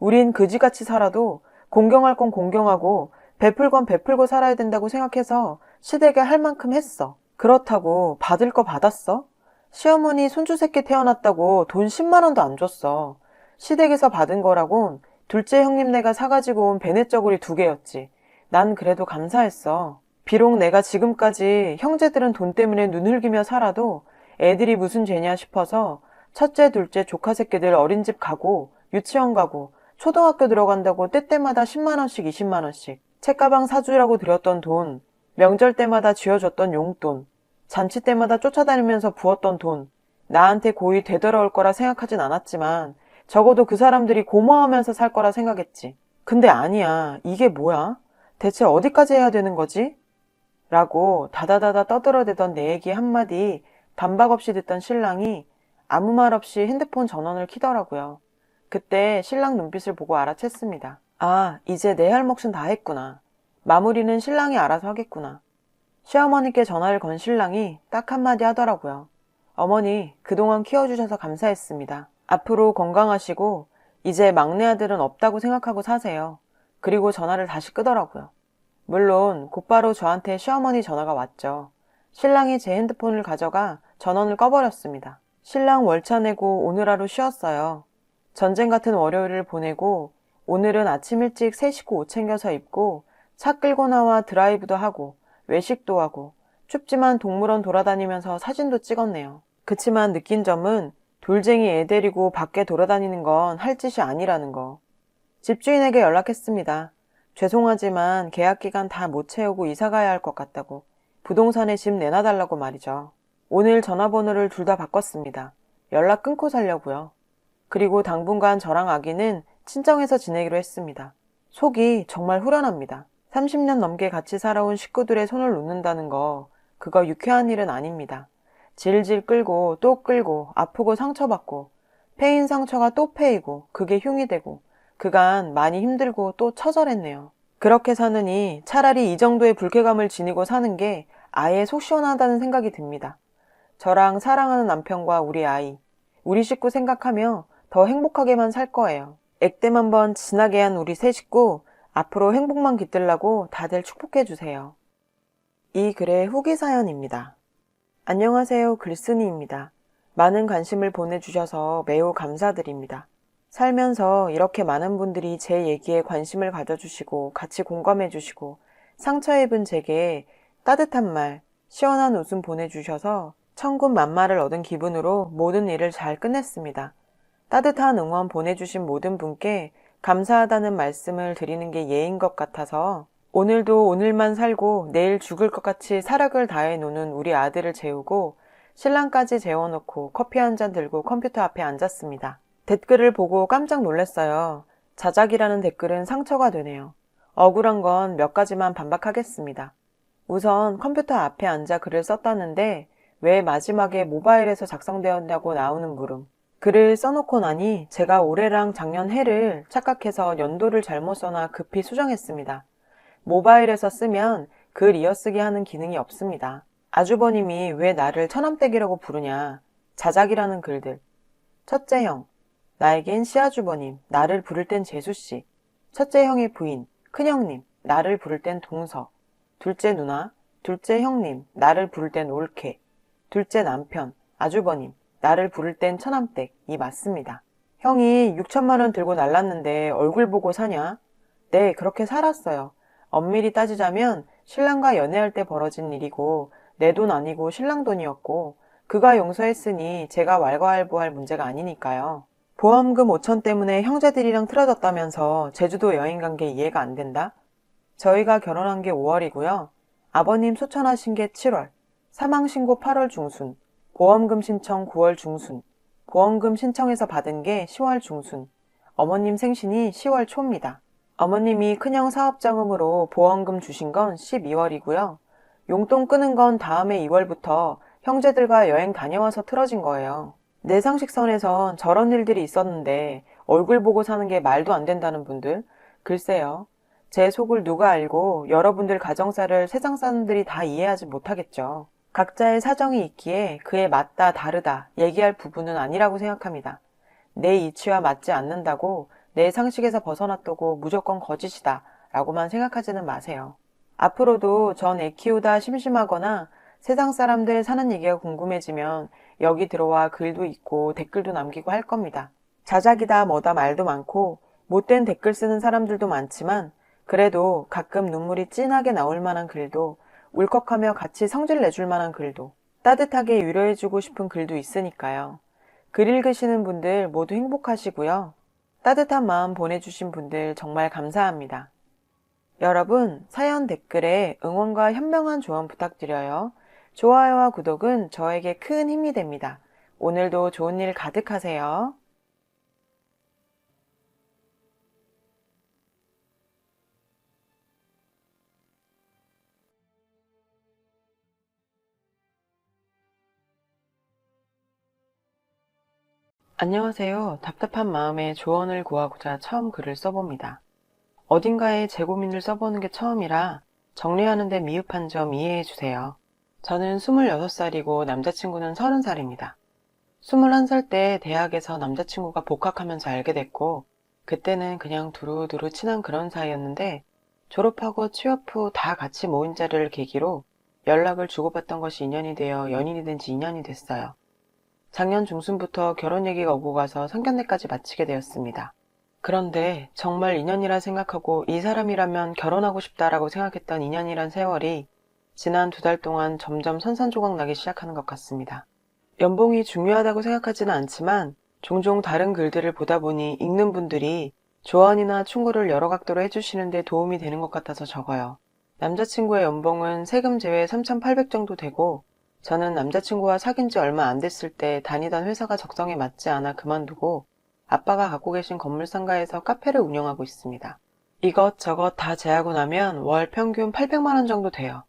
우린 그지같이 살아도 공경할 건 공경하고 베풀 건 베풀고 살아야 된다고 생각해서 시댁에 할 만큼 했어. 그렇다고 받을 거 받았어? 시어머니 손주 새끼 태어났다고 돈 10만 원도 안 줬어. 시댁에서 받은 거라곤 둘째 형님네가 사가지고 온 베네저고리 2개였지. 난 그래도 감사했어. 비록 내가 지금까지 형제들은 돈 때문에 눈 흘기며 살아도 애들이 무슨 죄냐 싶어서 첫째, 둘째, 조카 새끼들 어린집 가고 유치원 가고 초등학교 들어간다고 때때마다 10만 원씩 20만 원씩 책가방 사주라고 드렸던 돈, 명절 때마다 쥐어줬던 용돈, 잔치 때마다 쫓아다니면서 부었던 돈, 나한테 고이 되돌아올 거라 생각하진 않았지만 적어도 그 사람들이 고마워하면서 살 거라 생각했지. 근데 아니야. 이게 뭐야? 대체 어디까지 해야 되는 거지? 라고 다다다다 떠들어대던 내 얘기 한마디 반박 없이 듣던 신랑이 아무 말 없이 핸드폰 전원을 켜더라고요. 그때 신랑 눈빛을 보고 알아챘습니다. 아, 이제 내 할 몫은 다 했구나. 마무리는 신랑이 알아서 하겠구나. 시어머니께 전화를 건 신랑이 딱 한마디 하더라고요. 어머니, 그동안 키워주셔서 감사했습니다. 앞으로 건강하시고 이제 막내 아들은 없다고 생각하고 사세요. 그리고 전화를 다시 끄더라고요. 물론 곧바로 저한테 시어머니 전화가 왔죠. 신랑이 제 핸드폰을 가져가 전원을 꺼버렸습니다. 신랑 월차 내고 오늘 하루 쉬었어요. 전쟁 같은 월요일을 보내고 오늘은 아침 일찍 새 식구 옷 챙겨서 입고 차 끌고 나와 드라이브도 하고 외식도 하고 춥지만 동물원 돌아다니면서 사진도 찍었네요. 그치만 느낀 점은 돌쟁이 애 데리고 밖에 돌아다니는 건 할 짓이 아니라는 거. 집주인에게 연락했습니다. 죄송하지만 계약 기간 다 못 채우고 이사 가야 할 것 같다고. 부동산에 집 내놔달라고 말이죠. 오늘 전화번호를 둘 다 바꿨습니다. 연락 끊고 살려고요. 그리고 당분간 저랑 아기는 친정에서 지내기로 했습니다. 속이 정말 후련합니다. 30년 넘게 같이 살아온 식구들의 손을 놓는다는 거, 그거 유쾌한 일은 아닙니다. 질질 끌고 또 끌고 아프고 상처받고 패인 상처가 또 패이고 그게 흉이 되고 그간 많이 힘들고 또 처절했네요. 그렇게 사느니 차라리 이 정도의 불쾌감을 지니고 사는 게 아예 속 시원하다는 생각이 듭니다. 저랑 사랑하는 남편과 우리 아이, 우리 식구 생각하며 더 행복하게만 살 거예요. 액땜 한번 진하게 한 우리 세 식구 앞으로 행복만 깃들라고 다들 축복해 주세요. 이 글의 후기 사연입니다. 안녕하세요. 글쓴이입니다. 많은 관심을 보내주셔서 매우 감사드립니다. 살면서 이렇게 많은 분들이 제 얘기에 관심을 가져주시고 같이 공감해주시고 상처 입은 제게 따뜻한 말, 시원한 웃음 보내주셔서 천군만마를 얻은 기분으로 모든 일을 잘 끝냈습니다. 따뜻한 응원 보내주신 모든 분께 감사하다는 말씀을 드리는 게 예인 것 같아서 오늘도 오늘만 살고 내일 죽을 것 같이 사력을 다해 노는 우리 아들을 재우고 신랑까지 재워놓고 커피 한 잔 들고 컴퓨터 앞에 앉았습니다. 댓글을 보고 깜짝 놀랐어요. 자작이라는 댓글은 상처가 되네요. 억울한 건 몇 가지만 반박하겠습니다. 우선 컴퓨터 앞에 앉아 글을 썼다는데 왜 마지막에 모바일에서 작성되었냐고 나오는 물음. 글을 써놓고 나니 제가 올해랑 작년 해를 착각해서 연도를 잘못 써놔 급히 수정했습니다. 모바일에서 쓰면 글 이어쓰기 하는 기능이 없습니다. 아주버님이 왜 나를 처남댁이라고 부르냐. 자작이라는 글들. 첫째 형, 나에겐 시아주버님, 나를 부를 땐 재수씨. 첫째 형의 부인, 큰형님, 나를 부를 땐 동서. 둘째 누나, 둘째 형님, 나를 부를 땐 올케. 둘째 남편, 아주버님, 나를 부를 땐 처남댁이 맞습니다. 형이 6천만 원 들고 날랐는데 얼굴 보고 사냐? 네, 그렇게 살았어요. 엄밀히 따지자면 신랑과 연애할 때 벌어진 일이고 내 돈 아니고 신랑 돈이었고 그가 용서했으니 제가 왈가왈부할 문제가 아니니까요. 보험금 5천 때문에 형제들이랑 틀어졌다면서 제주도 여행 간 게 이해가 안 된다? 저희가 결혼한 게 5월이고요. 아버님 소천하신 게 7월, 사망신고 8월 중순, 보험금 신청 9월 중순, 보험금 신청해서 받은 게 10월 중순, 어머님 생신이 10월 초입니다. 어머님이 큰형 사업자금으로 보험금 주신 건 12월이고요. 용돈 끄는 건 다음해 2월부터 형제들과 여행 다녀와서 틀어진 거예요. 내 상식선에선 저런 일들이 있었는데 얼굴 보고 사는 게 말도 안 된다는 분들, 글쎄요. 제 속을 누가 알고 여러분들 가정사를 세상 사람들이 다 이해하지 못하겠죠. 각자의 사정이 있기에 그에 맞다 다르다 얘기할 부분은 아니라고 생각합니다. 내 이치와 맞지 않는다고 내 상식에서 벗어났다고 무조건 거짓이다 라고만 생각하지는 마세요. 앞으로도 전 애 키우다 심심하거나 세상 사람들 사는 얘기가 궁금해지면 여기 들어와 글도 읽고 댓글도 남기고 할 겁니다. 자작이다 뭐다 말도 많고 못된 댓글 쓰는 사람들도 많지만 그래도 가끔 눈물이 찐하게 나올 만한 글도 울컥하며 같이 성질 내줄 만한 글도 따뜻하게 위로해주고 싶은 글도 있으니까요. 글 읽으시는 분들 모두 행복하시고요. 따뜻한 마음 보내주신 분들 정말 감사합니다. 여러분, 사연 댓글에 응원과 현명한 조언 부탁드려요. 좋아요와 구독은 저에게 큰 힘이 됩니다. 오늘도 좋은 일 가득하세요. 안녕하세요. 답답한 마음에 조언을 구하고자 처음 글을 써봅니다. 어딘가에 제 고민을 써보는 게 처음이라 정리하는 데 미흡한 점 이해해 주세요. 저는 26살이고 남자친구는 30살입니다. 21살 때 대학에서 남자친구가 복학하면서 알게 됐고, 그때는 그냥 두루두루 친한 그런 사이였는데, 졸업하고 취업 후 다 같이 모인 자리를 계기로 연락을 주고받던 것이 인연이 되어 연인이 된 지 2년이 됐어요. 작년 중순부터 결혼 얘기가 오고 가서 상견례까지 마치게 되었습니다. 그런데 정말 인연이라 생각하고 이 사람이라면 결혼하고 싶다라고 생각했던 인연이란 세월이 지난 2달 동안 점점 산산조각 나기 시작하는 것 같습니다. 연봉이 중요하다고 생각하지는 않지만 종종 다른 글들을 보다 보니 읽는 분들이 조언이나 충고를 여러 각도로 해주시는 데 도움이 되는 것 같아서 적어요. 남자친구의 연봉은 세금 제외 3,800 정도 되고, 저는 남자친구와 사귄 지 얼마 안 됐을 때 다니던 회사가 적성에 맞지 않아 그만두고 아빠가 갖고 계신 건물 상가에서 카페를 운영하고 있습니다. 이것저것 다 제하고 나면 월 평균 800만 원 정도 돼요.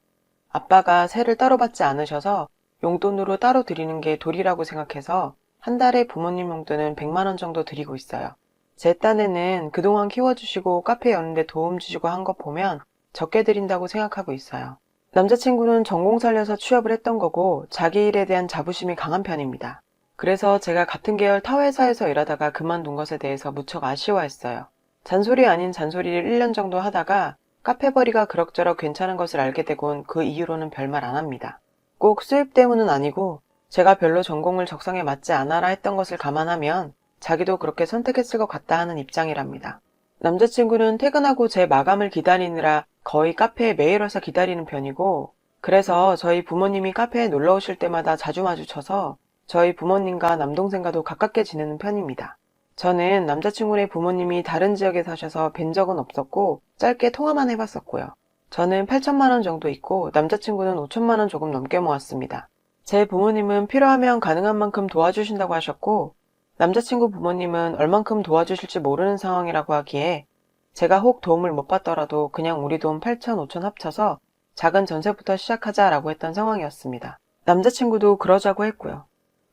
아빠가 세를 따로 받지 않으셔서 용돈으로 따로 드리는 게 도리라고 생각해서 한 달에 부모님 용돈은 100만 원 정도 드리고 있어요. 제 딴에는 그동안 키워주시고 카페 여는데 도움 주시고 한 것 보면 적게 드린다고 생각하고 있어요. 남자친구는 전공 살려서 취업을 했던 거고 자기 일에 대한 자부심이 강한 편입니다. 그래서 제가 같은 계열 타 회사에서 일하다가 그만둔 것에 대해서 무척 아쉬워했어요. 잔소리 아닌 잔소리를 1년 정도 하다가 카페벌이가 그럭저럭 괜찮은 것을 알게 되곤 그 이후로는 별말 안 합니다. 꼭 수입 때문은 아니고 제가 별로 전공을 적성에 맞지 않아라 했던 것을 감안하면 자기도 그렇게 선택했을 것 같다 하는 입장이랍니다. 남자친구는 퇴근하고 제 마감을 기다리느라 거의 카페에 매일 와서 기다리는 편이고, 그래서 저희 부모님이 카페에 놀러 오실 때마다 자주 마주쳐서 저희 부모님과 남동생과도 가깝게 지내는 편입니다. 저는 남자친구네 부모님이 다른 지역에 사셔서 뵌 적은 없었고 짧게 통화만 해봤었고요. 저는 8천만 원 정도 있고 남자친구는 5천만 원 조금 넘게 모았습니다. 제 부모님은 필요하면 가능한 만큼 도와주신다고 하셨고, 남자친구 부모님은 얼만큼 도와주실지 모르는 상황이라고 하기에 제가 혹 도움을 못 받더라도 그냥 우리 돈 8천, 5천 합쳐서 작은 전세부터 시작하자라고 했던 상황이었습니다. 남자친구도 그러자고 했고요.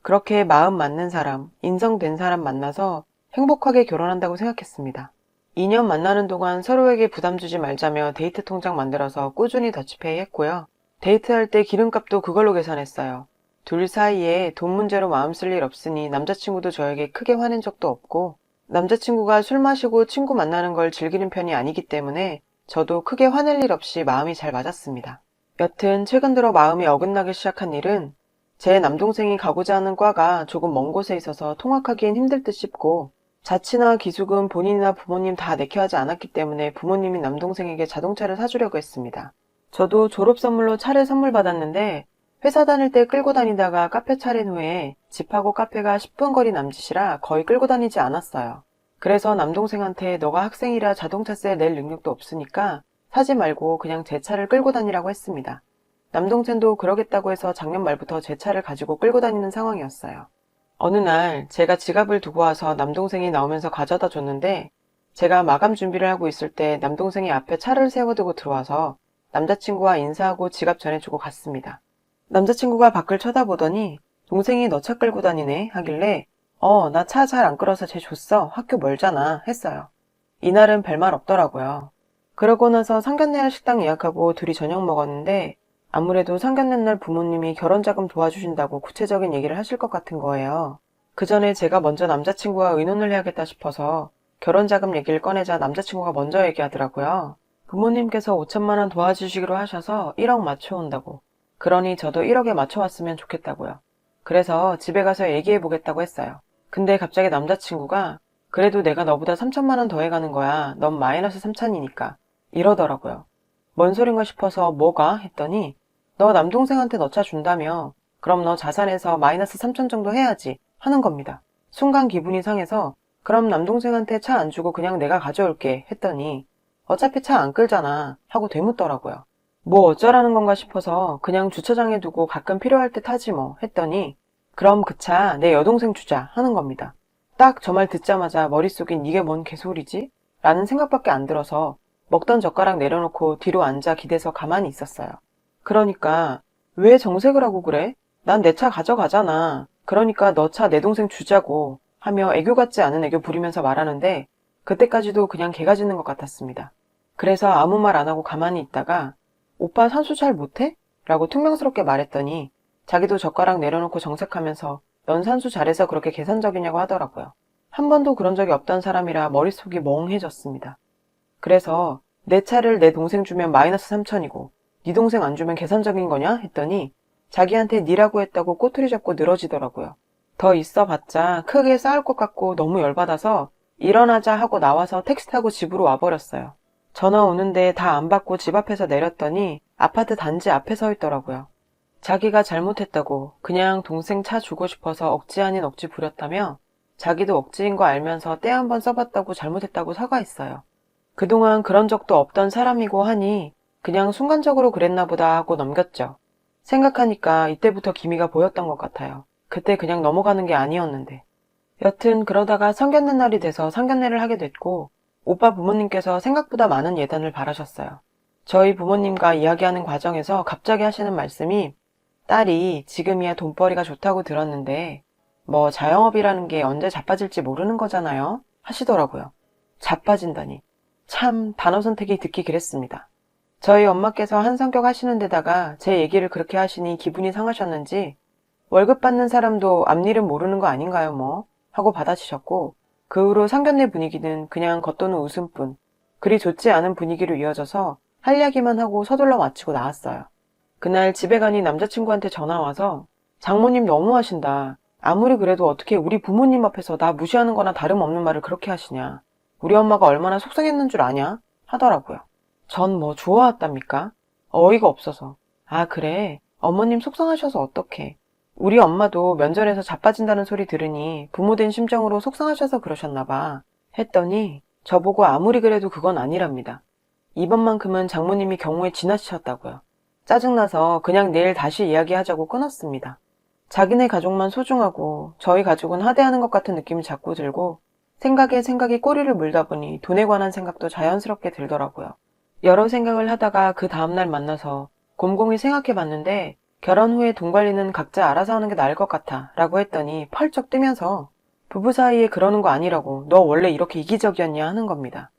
그렇게 마음 맞는 사람, 인성된 사람 만나서 행복하게 결혼한다고 생각했습니다. 2년 만나는 동안 서로에게 부담 주지 말자며 데이트 통장 만들어서 꾸준히 더치페이 했고요. 데이트할 때 기름값도 그걸로 계산했어요. 둘 사이에 돈 문제로 마음 쓸 일 없으니 남자친구도 저에게 크게 화낸 적도 없고, 남자친구가 술 마시고 친구 만나는 걸 즐기는 편이 아니기 때문에 저도 크게 화낼 일 없이 마음이 잘 맞았습니다. 여튼 최근 들어 마음이 어긋나기 시작한 일은 제 남동생이 가고자 하는 과가 조금 먼 곳에 있어서 통학하기엔 힘들 듯 싶고, 자취나 기숙은 본인이나 부모님 다 내켜 하지 않았기 때문에 부모님이 남동생에게 자동차를 사주려고 했습니다. 저도 졸업 선물로 차를 선물 받았는데 회사 다닐 때 끌고 다니다가 카페 차린 후에 집하고 카페가 10분 거리 남짓이라 거의 끌고 다니지 않았어요. 그래서 남동생한테 너가 학생이라 자동차세 낼 능력도 없으니까 사지 말고 그냥 제 차를 끌고 다니라고 했습니다. 남동생도 그러겠다고 해서 작년 말부터 제 차를 가지고 끌고 다니는 상황이었어요. 어느 날 제가 지갑을 두고 와서 남동생이 나오면서 가져다 줬는데, 제가 마감 준비를 하고 있을 때 남동생이 앞에 차를 세워두고 들어와서 남자친구와 인사하고 지갑 전해주고 갔습니다. 남자친구가 밖을 쳐다보더니 동생이 너 차 끌고 다니네 하길래 나 차 잘 안 끌어서 쟤 줬어. 학교 멀잖아 했어요. 이날은 별말 없더라고요. 그러고 나서 상견례할 식당 예약하고 둘이 저녁 먹었는데 아무래도 상견례 날 부모님이 결혼자금 도와주신다고 구체적인 얘기를 하실 것 같은 거예요. 그 전에 제가 먼저 남자친구와 의논을 해야겠다 싶어서 결혼자금 얘기를 꺼내자 남자친구가 먼저 얘기하더라고요. 부모님께서 5천만 원 도와주시기로 하셔서 1억 맞춰온다고. 그러니 저도 1억에 맞춰왔으면 좋겠다고요. 그래서 집에 가서 얘기해보겠다고 했어요. 근데 갑자기 남자친구가 그래도 내가 너보다 3천만 원 더해가는 거야. 넌 마이너스 3천이니까. 이러더라고요. 뭔 소린가 싶어서 뭐가? 했더니 너 남동생한테 너 차 준다며. 그럼 너 자산에서 마이너스 3천 정도 해야지 하는 겁니다. 순간 기분이 상해서 그럼 남동생한테 차 안 주고 그냥 내가 가져올게 했더니 어차피 차 안 끌잖아 하고 되묻더라고요. 뭐 어쩌라는 건가 싶어서 그냥 주차장에 두고 가끔 필요할 때 타지 뭐 했더니 그럼 그 차 내 여동생 주자 하는 겁니다. 딱 저 말 듣자마자 머릿속엔 이게 뭔 개소리지? 라는 생각밖에 안 들어서 먹던 젓가락 내려놓고 뒤로 앉아 기대서 가만히 있었어요. 그러니까 왜 정색을 하고 그래? 난 내 차 가져가잖아. 그러니까 너 차 내 동생 주자고 하며 애교 같지 않은 애교 부리면서 말하는데 그때까지도 그냥 개가 짖는 것 같았습니다. 그래서 아무 말 안 하고 가만히 있다가 오빠 산수 잘 못해? 라고 퉁명스럽게 말했더니 자기도 젓가락 내려놓고 정색하면서 넌 산수 잘해서 그렇게 계산적이냐고 하더라고요. 한 번도 그런 적이 없던 사람이라 머릿속이 멍해졌습니다. 그래서 내 차를 내 동생 주면 마이너스 3천이고 네 동생 안 주면 계산적인 거냐? 했더니 자기한테 니라고 했다고 꼬투리 잡고 늘어지더라고요. 더 있어봤자 크게 싸울 것 같고 너무 열받아서 일어나자 하고 나와서 택시 타고 집으로 와버렸어요. 전화 오는데 다 안 받고 집 앞에서 내렸더니 아파트 단지 앞에 서 있더라고요. 자기가 잘못했다고 그냥 동생 차 주고 싶어서 억지 아닌 억지 부렸다며 자기도 억지인 거 알면서 때 한 번 써봤다고 잘못했다고 사과했어요. 그동안 그런 적도 없던 사람이고 하니 그냥 순간적으로 그랬나 보다 하고 넘겼죠. 생각하니까 이때부터 기미가 보였던 것 같아요. 그때 그냥 넘어가는 게 아니었는데. 여튼 그러다가 상견례 날이 돼서 상견례를 하게 됐고 오빠 부모님께서 생각보다 많은 예단을 바라셨어요. 저희 부모님과 이야기하는 과정에서 갑자기 하시는 말씀이 딸이 지금이야 돈벌이가 좋다고 들었는데 뭐 자영업이라는 게 언제 자빠질지 모르는 거잖아요 하시더라고요. 자빠진다니. 참 단어 선택이 듣기 그랬습니다. 저희 엄마께서 한 성격 하시는 데다가 제 얘기를 그렇게 하시니 기분이 상하셨는지 월급 받는 사람도 앞일은 모르는 거 아닌가요 뭐 하고 받아치셨고 그 후로 상견례 분위기는 그냥 겉도는 웃음뿐 그리 좋지 않은 분위기로 이어져서 할 이야기만 하고 서둘러 마치고 나왔어요. 그날 집에 가니 남자친구한테 전화와서 장모님 너무하신다. 아무리 그래도 어떻게 우리 부모님 앞에서 나 무시하는 거나 다름없는 말을 그렇게 하시냐. 우리 엄마가 얼마나 속상했는 줄 아냐? 하더라고요. 전 뭐 좋아왔답니까? 어이가 없어서. 아 그래? 어머님 속상하셔서 어떡해. 우리 엄마도 면전에서 자빠진다는 소리 들으니 부모된 심정으로 속상하셔서 그러셨나 봐. 했더니 저보고 아무리 그래도 그건 아니랍니다. 이번만큼은 장모님이 경우에 지나치셨다고요. 짜증나서 그냥 내일 다시 이야기하자고 끊었습니다. 자기네 가족만 소중하고 저희 가족은 하대하는 것 같은 느낌이 자꾸 들고 생각에 생각이 꼬리를 물다 보니 돈에 관한 생각도 자연스럽게 들더라고요. 여러 생각을 하다가 그 다음날 만나서 곰곰이 생각해봤는데 결혼 후에 돈 관리는 각자 알아서 하는 게 나을 것 같아 라고 했더니 펄쩍 뜨면서 부부 사이에 그러는 거 아니라고 너 원래 이렇게 이기적이었냐 하는 겁니다.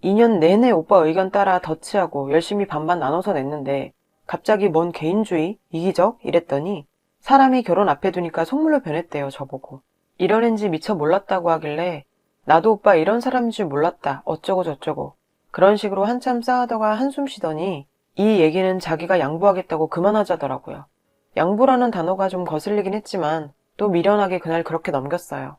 2년 내내 오빠 의견 따라 더치하고 열심히 반반 나눠서 냈는데 갑자기 뭔 개인주의? 이기적? 이랬더니 사람이 결혼 앞에 두니까 속물로 변했대요 저보고. 이러는지 미처 몰랐다고 하길래 나도 오빠 이런 사람인 줄 몰랐다 어쩌고 저쩌고 그런 식으로 한참 싸우다가 한숨 쉬더니 이 얘기는 자기가 양보하겠다고 그만하자더라고요. 양보라는 단어가 좀 거슬리긴 했지만 또 미련하게 그날 그렇게 넘겼어요.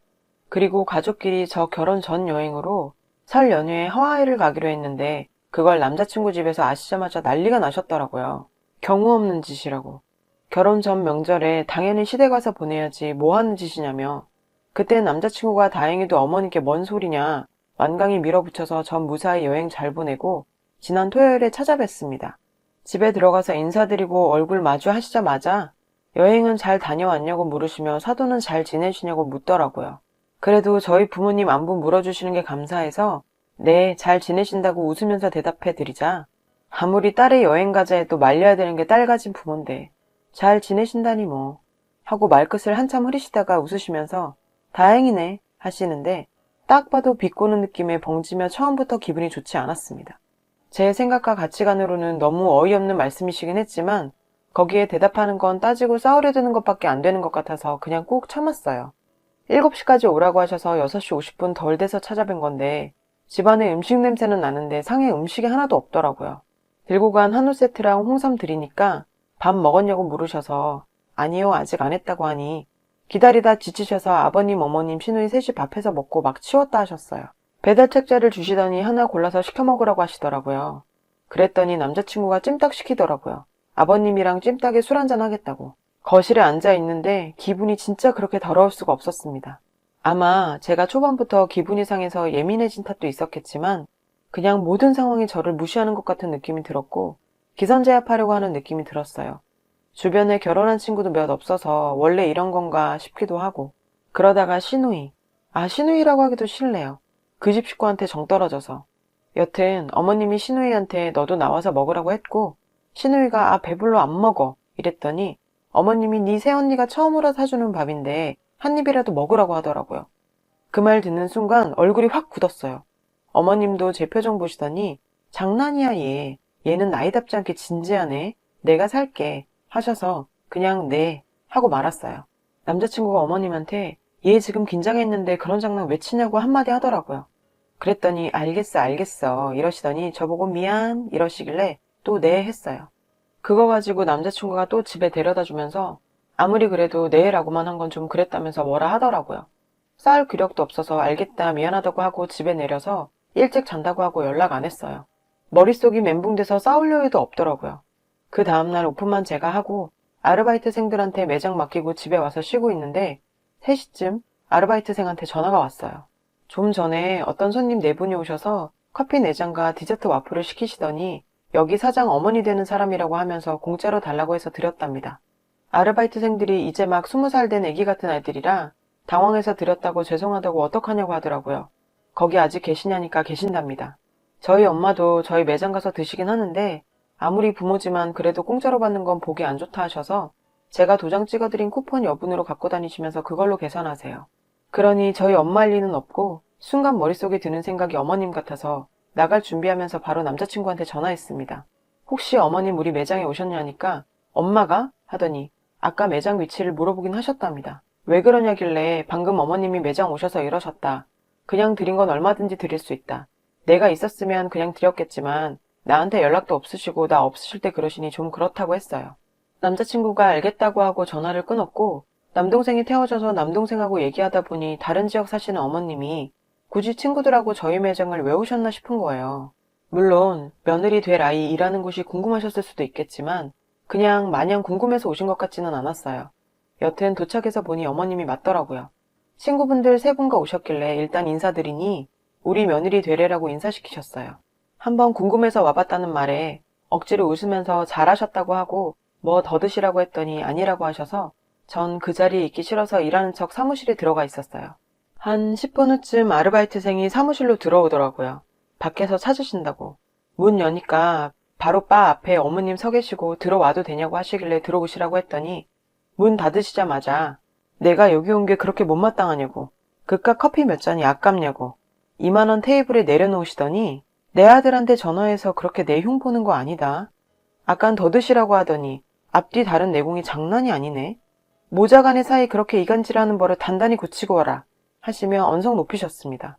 그리고 가족끼리 저 결혼 전 여행으로 설 연휴에 하와이를 가기로 했는데 그걸 남자친구 집에서 아시자마자 난리가 나셨더라고요. 경우 없는 짓이라고. 결혼 전 명절에 당연히 시댁 가서 보내야지 뭐 하는 짓이냐며. 그때 남자친구가 다행히도 어머니께 뭔 소리냐 완강히 밀어붙여서 전 무사히 여행 잘 보내고 지난 토요일에 찾아뵀습니다. 집에 들어가서 인사드리고 얼굴 마주 하시자마자 여행은 잘 다녀왔냐고 물으시며 사돈은 잘 지내시냐고 묻더라고요. 그래도 저희 부모님 안부 물어주시는 게 감사해서 네, 잘 지내신다고 웃으면서 대답해드리자 아무리 딸의 여행 가자 해도 말려야 되는 게 딸 가진 부모인데 잘 지내신다니 뭐 하고 말끝을 한참 흐리시다가 웃으시면서 다행이네 하시는데 딱 봐도 비꼬는 느낌에 벙지며 처음부터 기분이 좋지 않았습니다. 제 생각과 가치관으로는 너무 어이없는 말씀이시긴 했지만 거기에 대답하는 건 따지고 싸우려 드는 것밖에 안 되는 것 같아서 그냥 꾹 참았어요. 7시까지 오라고 하셔서 6시 50분 덜 돼서 찾아뵌 건데 집안에 음식 냄새는 나는데 상에 음식이 하나도 없더라고요. 들고 간 한우 세트랑 홍삼 드리니까 밥 먹었냐고 물으셔서 아니요 아직 안 했다고 하니 기다리다 지치셔서 아버님 어머님 시누이 셋이 밥해서 먹고 막 치웠다 하셨어요. 배달 책자를 주시더니 하나 골라서 시켜 먹으라고 하시더라고요. 그랬더니 남자친구가 찜닭 시키더라고요. 아버님이랑 찜닭에 술 한잔 하겠다고. 거실에 앉아 있는데 기분이 진짜 그렇게 더러울 수가 없었습니다. 아마 제가 초반부터 기분이 상해서 예민해진 탓도 있었겠지만 그냥 모든 상황이 저를 무시하는 것 같은 느낌이 들었고 기선제압하려고 하는 느낌이 들었어요. 주변에 결혼한 친구도 몇 없어서 원래 이런 건가 싶기도 하고. 그러다가 시누이. 시누이라고 하기도 싫네요. 그 집 식구한테 정 떨어져서. 여튼 어머님이 시누이한테 너도 나와서 먹으라고 했고, 시누이가 배불러 안 먹어 이랬더니 어머님이 네 새언니가 처음으로 사주는 밥인데 한 입이라도 먹으라고 하더라고요. 그 말 듣는 순간 얼굴이 확 굳었어요. 어머님도 제 표정 보시더니 장난이야 얘. 얘는 나이답지 않게 진지하네. 내가 살게 하셔서 그냥 네 하고 말았어요. 남자친구가 어머님한테 얘 지금 긴장했는데 그런 장난 왜 치냐고 한마디 하더라고요. 그랬더니 알겠어 이러시더니 저보고 미안 이러시길래 또 네 했어요. 그거 가지고 남자친구가 또 집에 데려다 주면서 아무리 그래도 네라고만 한 건 좀 그랬다면서 뭐라 하더라고요. 싸울 기력도 없어서 알겠다 미안하다고 하고 집에 내려서 일찍 잔다고 하고 연락 안 했어요. 머릿속이 멘붕돼서 싸울 여유도 없더라고요. 그 다음날 오픈만 제가 하고 아르바이트생들한테 매장 맡기고 집에 와서 쉬고 있는데 3시쯤 아르바이트생한테 전화가 왔어요. 좀 전에 어떤 손님 4분이 오셔서 커피 4잔과 디저트 와플을 시키시더니 여기 사장 어머니 되는 사람이라고 하면서 공짜로 달라고 해서 드렸답니다. 아르바이트생들이 이제 막 20살 된 애기 같은 아이들이라 당황해서 드렸다고 죄송하다고 어떡하냐고 하더라고요. 거기 아직 계시냐니까 계신답니다. 저희 엄마도 저희 매장 가서 드시긴 하는데 아무리 부모지만 그래도 공짜로 받는 건 보기 안 좋다 하셔서 제가 도장 찍어드린 쿠폰 여분으로 갖고 다니시면서 그걸로 계산하세요. 그러니 저희 엄마 할 리는 없고 순간 머릿속에 드는 생각이 어머님 같아서 나갈 준비하면서 바로 남자친구한테 전화했습니다. 혹시 어머님 우리 매장에 오셨냐니까 엄마가? 하더니 아까 매장 위치를 물어보긴 하셨답니다. 왜 그러냐길래 방금 어머님이 매장 오셔서 이러셨다. 그냥 드린 건 얼마든지 드릴 수 있다. 내가 있었으면 그냥 드렸겠지만 나한테 연락도 없으시고 나 없으실 때 그러시니 좀 그렇다고 했어요. 남자친구가 알겠다고 하고 전화를 끊었고 남동생이 태워져서 남동생하고 얘기하다 보니 다른 지역 사시는 어머님이 굳이 친구들하고 저희 매장을 왜 오셨나 싶은 거예요. 물론 며느리 될 아이 일하는 곳이 궁금하셨을 수도 있겠지만 그냥 마냥 궁금해서 오신 것 같지는 않았어요. 여튼 도착해서 보니 어머님이 맞더라고요. 친구분들 3분가 오셨길래 일단 인사드리니 우리 며느리 되래라고 인사시키셨어요. 한번 궁금해서 와봤다는 말에 억지로 웃으면서 잘하셨다고 하고 뭐 더 드시라고 했더니 아니라고 하셔서 전 그 자리에 있기 싫어서 일하는 척 사무실에 들어가 있었어요. 한 10분 후쯤 아르바이트생이 사무실로 들어오더라고요. 밖에서 찾으신다고. 문 여니까 바로 바 앞에 어머님 서 계시고 들어와도 되냐고 하시길래 들어오시라고 했더니 문 닫으시자마자 내가 여기 온 게 그렇게 못마땅하냐고, 그깟 커피 몇 잔이 아깝냐고 2만 원 테이블에 내려놓으시더니 내 아들한테 전화해서 그렇게 내 흉 보는 거 아니다. 아깐 더 드시라고 하더니 앞뒤 다른 내공이 장난이 아니네. 모자간의 사이 그렇게 이간질하는 버릇 단단히 고치고 와라 하시며 언성 높이셨습니다.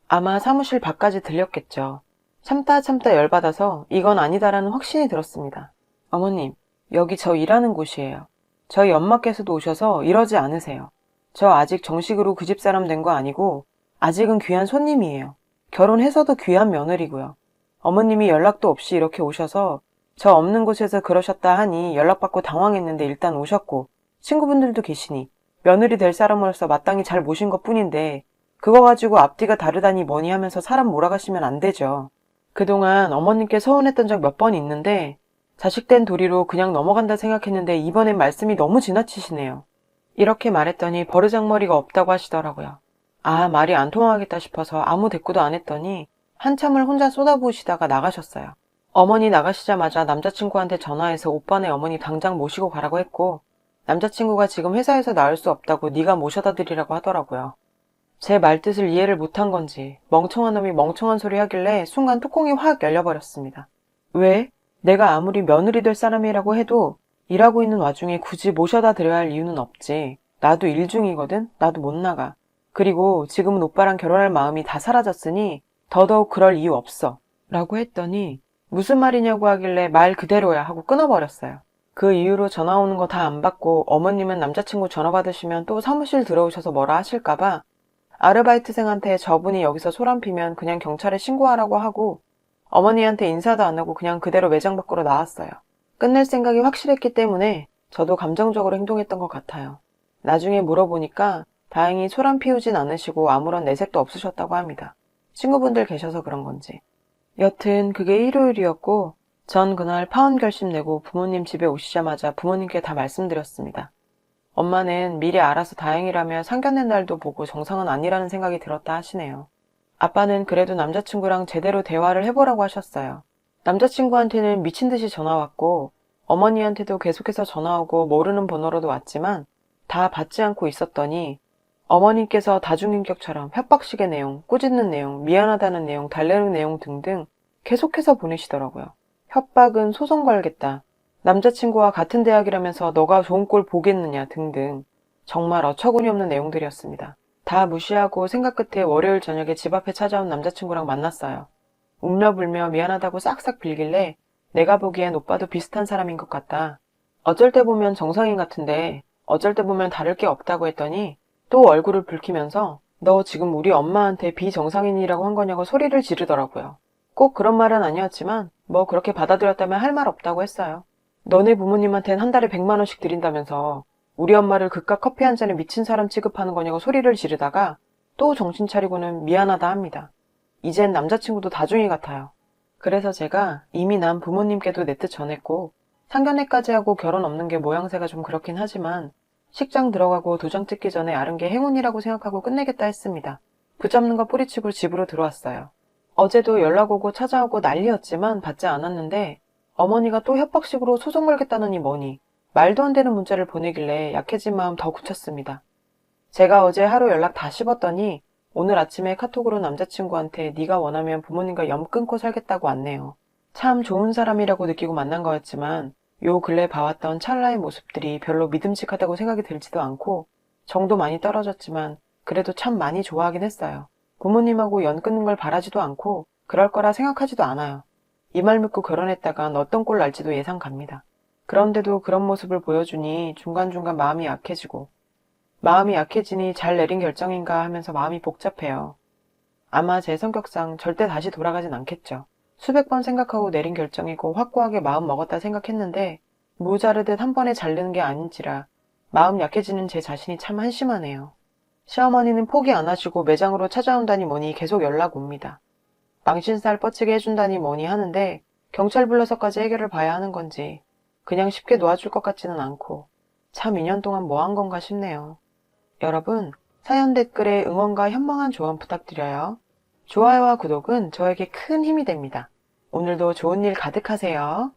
아마 사무실 밖까지 들렸겠죠. 참다 열받아서 이건 아니다라는 확신이 들었습니다. 어머님, 여기 저 일하는 곳이에요. 저희 엄마께서도 오셔서 이러지 않으세요. 저 아직 정식으로 그 집 사람 된 거 아니고 아직은 귀한 손님이에요. 결혼해서도 귀한 며느리고요. 어머님이 연락도 없이 이렇게 오셔서 저 없는 곳에서 그러셨다 하니 연락받고 당황했는데 일단 오셨고 친구분들도 계시니 며느리 될 사람으로서 마땅히 잘 모신 것 뿐인데 그거 가지고 앞뒤가 다르다니 뭐니 하면서 사람 몰아가시면 안 되죠. 그동안 어머님께 서운했던 적 몇 번 있는데 자식된 도리로 그냥 넘어간다 생각했는데 이번엔 말씀이 너무 지나치시네요. 이렇게 말했더니 버르장머리가 없다고 하시더라고요. 말이 안 통하겠다 싶어서 아무 대꾸도 안 했더니 한참을 혼자 쏟아부으시다가 나가셨어요. 어머니 나가시자마자 남자친구한테 전화해서 오빠네 어머니 당장 모시고 가라고 했고 남자친구가 지금 회사에서 나올 수 없다고 네가 모셔다 드리라고 하더라고요. 제 말뜻을 이해를 못한 건지 멍청한 놈이 멍청한 소리 하길래 순간 뚜껑이 확 열려버렸습니다. 왜? 내가 아무리 며느리 될 사람이라고 해도 일하고 있는 와중에 굳이 모셔다 드려야 할 이유는 없지. 나도 일 중이거든. 나도 못 나가. 그리고 지금은 오빠랑 결혼할 마음이 다 사라졌으니 더더욱 그럴 이유 없어. 라고 했더니 무슨 말이냐고 하길래 말 그대로야 하고 끊어버렸어요. 그 이후로 전화 오는 거 다 안 받고 어머님은 남자친구 전화 받으시면 또 사무실 들어오셔서 뭐라 하실까봐 아르바이트생한테 저분이 여기서 소란 피면 그냥 경찰에 신고하라고 하고 어머니한테 인사도 안 하고 그냥 그대로 매장 밖으로 나왔어요. 끝낼 생각이 확실했기 때문에 저도 감정적으로 행동했던 것 같아요. 나중에 물어보니까 다행히 소란 피우진 않으시고 아무런 내색도 없으셨다고 합니다. 친구분들 계셔서 그런 건지. 여튼 그게 일요일이었고 전 그날 파혼 결심 내고 부모님 집에 오시자마자 부모님께 다 말씀드렸습니다. 엄마는 미리 알아서 다행이라며 상견례 날도 보고 정상은 아니라는 생각이 들었다 하시네요. 아빠는 그래도 남자친구랑 제대로 대화를 해보라고 하셨어요. 남자친구한테는 미친 듯이 전화 왔고 어머니한테도 계속해서 전화 오고 모르는 번호로도 왔지만 다 받지 않고 있었더니 어머님께서 다중인격처럼 협박식의 내용, 꾸짖는 내용, 미안하다는 내용, 달래는 내용 등등 계속해서 보내시더라고요. 협박은 소송 걸겠다. 남자친구와 같은 대학이라면서 너가 좋은 꼴 보겠느냐 등등 정말 어처구니 없는 내용들이었습니다. 다 무시하고 생각 끝에 월요일 저녁에 집 앞에 찾아온 남자친구랑 만났어요. 울며불며 미안하다고 싹싹 빌길래 내가 보기엔 오빠도 비슷한 사람인 것 같다. 어쩔 때 보면 정상인 같은데 어쩔 때 보면 다를 게 없다고 했더니 또 얼굴을 붉히면서 너 지금 우리 엄마한테 비정상인이라고 한 거냐고 소리를 지르더라고요. 꼭 그런 말은 아니었지만 뭐 그렇게 받아들였다면 할 말 없다고 했어요. 너네 부모님한텐 한 달에 100만 원씩 드린다면서 우리 엄마를 그깟 커피 한 잔에 미친 사람 취급하는 거냐고 소리를 지르다가 또 정신 차리고는 미안하다 합니다. 이젠 남자친구도 다중이 같아요. 그래서 제가 이미 난 부모님께도 내 뜻 전했고 상견례까지 하고 결혼 없는 게 모양새가 좀 그렇긴 하지만 식장 들어가고 도장 찍기 전에 아른 게 행운이라고 생각하고 끝내겠다 했습니다. 붙잡는 거 뿌리치고 집으로 들어왔어요. 어제도 연락 오고 찾아오고 난리였지만 받지 않았는데 어머니가 또 협박식으로 소송 걸겠다느니 뭐니 말도 안 되는 문자를 보내길래 약해진 마음 더 굳혔습니다. 제가 어제 하루 연락 다 씹었더니 오늘 아침에 카톡으로 남자친구한테 네가 원하면 부모님과 연 끊고 살겠다고 왔네요. 참 좋은 사람이라고 느끼고 만난 거였지만 요 근래 봐왔던 찰나의 모습들이 별로 믿음직하다고 생각이 들지도 않고 정도 많이 떨어졌지만 그래도 참 많이 좋아하긴 했어요. 부모님하고 연 끊는 걸 바라지도 않고 그럴 거라 생각하지도 않아요. 이 말 믿고 결혼했다간 어떤 꼴 날지도 예상 갑니다. 그런데도 그런 모습을 보여주니 중간중간 마음이 약해지고 마음이 약해지니 잘 내린 결정인가 하면서 마음이 복잡해요. 아마 제 성격상 절대 다시 돌아가진 않겠죠. 수백 번 생각하고 내린 결정이고 확고하게 마음 먹었다 생각했는데 무자르듯 한 번에 자르는 게 아닌지라 마음 약해지는 제 자신이 참 한심하네요. 시어머니는 포기 안 하시고 매장으로 찾아온다니 뭐니 계속 연락 옵니다. 망신살 뻗치게 해준다니 뭐니 하는데 경찰 불러서까지 해결을 봐야 하는 건지 그냥 쉽게 놓아줄 것 같지는 않고 참 2년 동안 뭐 한 건가 싶네요. 여러분, 사연 댓글에 응원과 현명한 조언 부탁드려요. 좋아요와 구독은 저에게 큰 힘이 됩니다. 오늘도 좋은 일 가득하세요.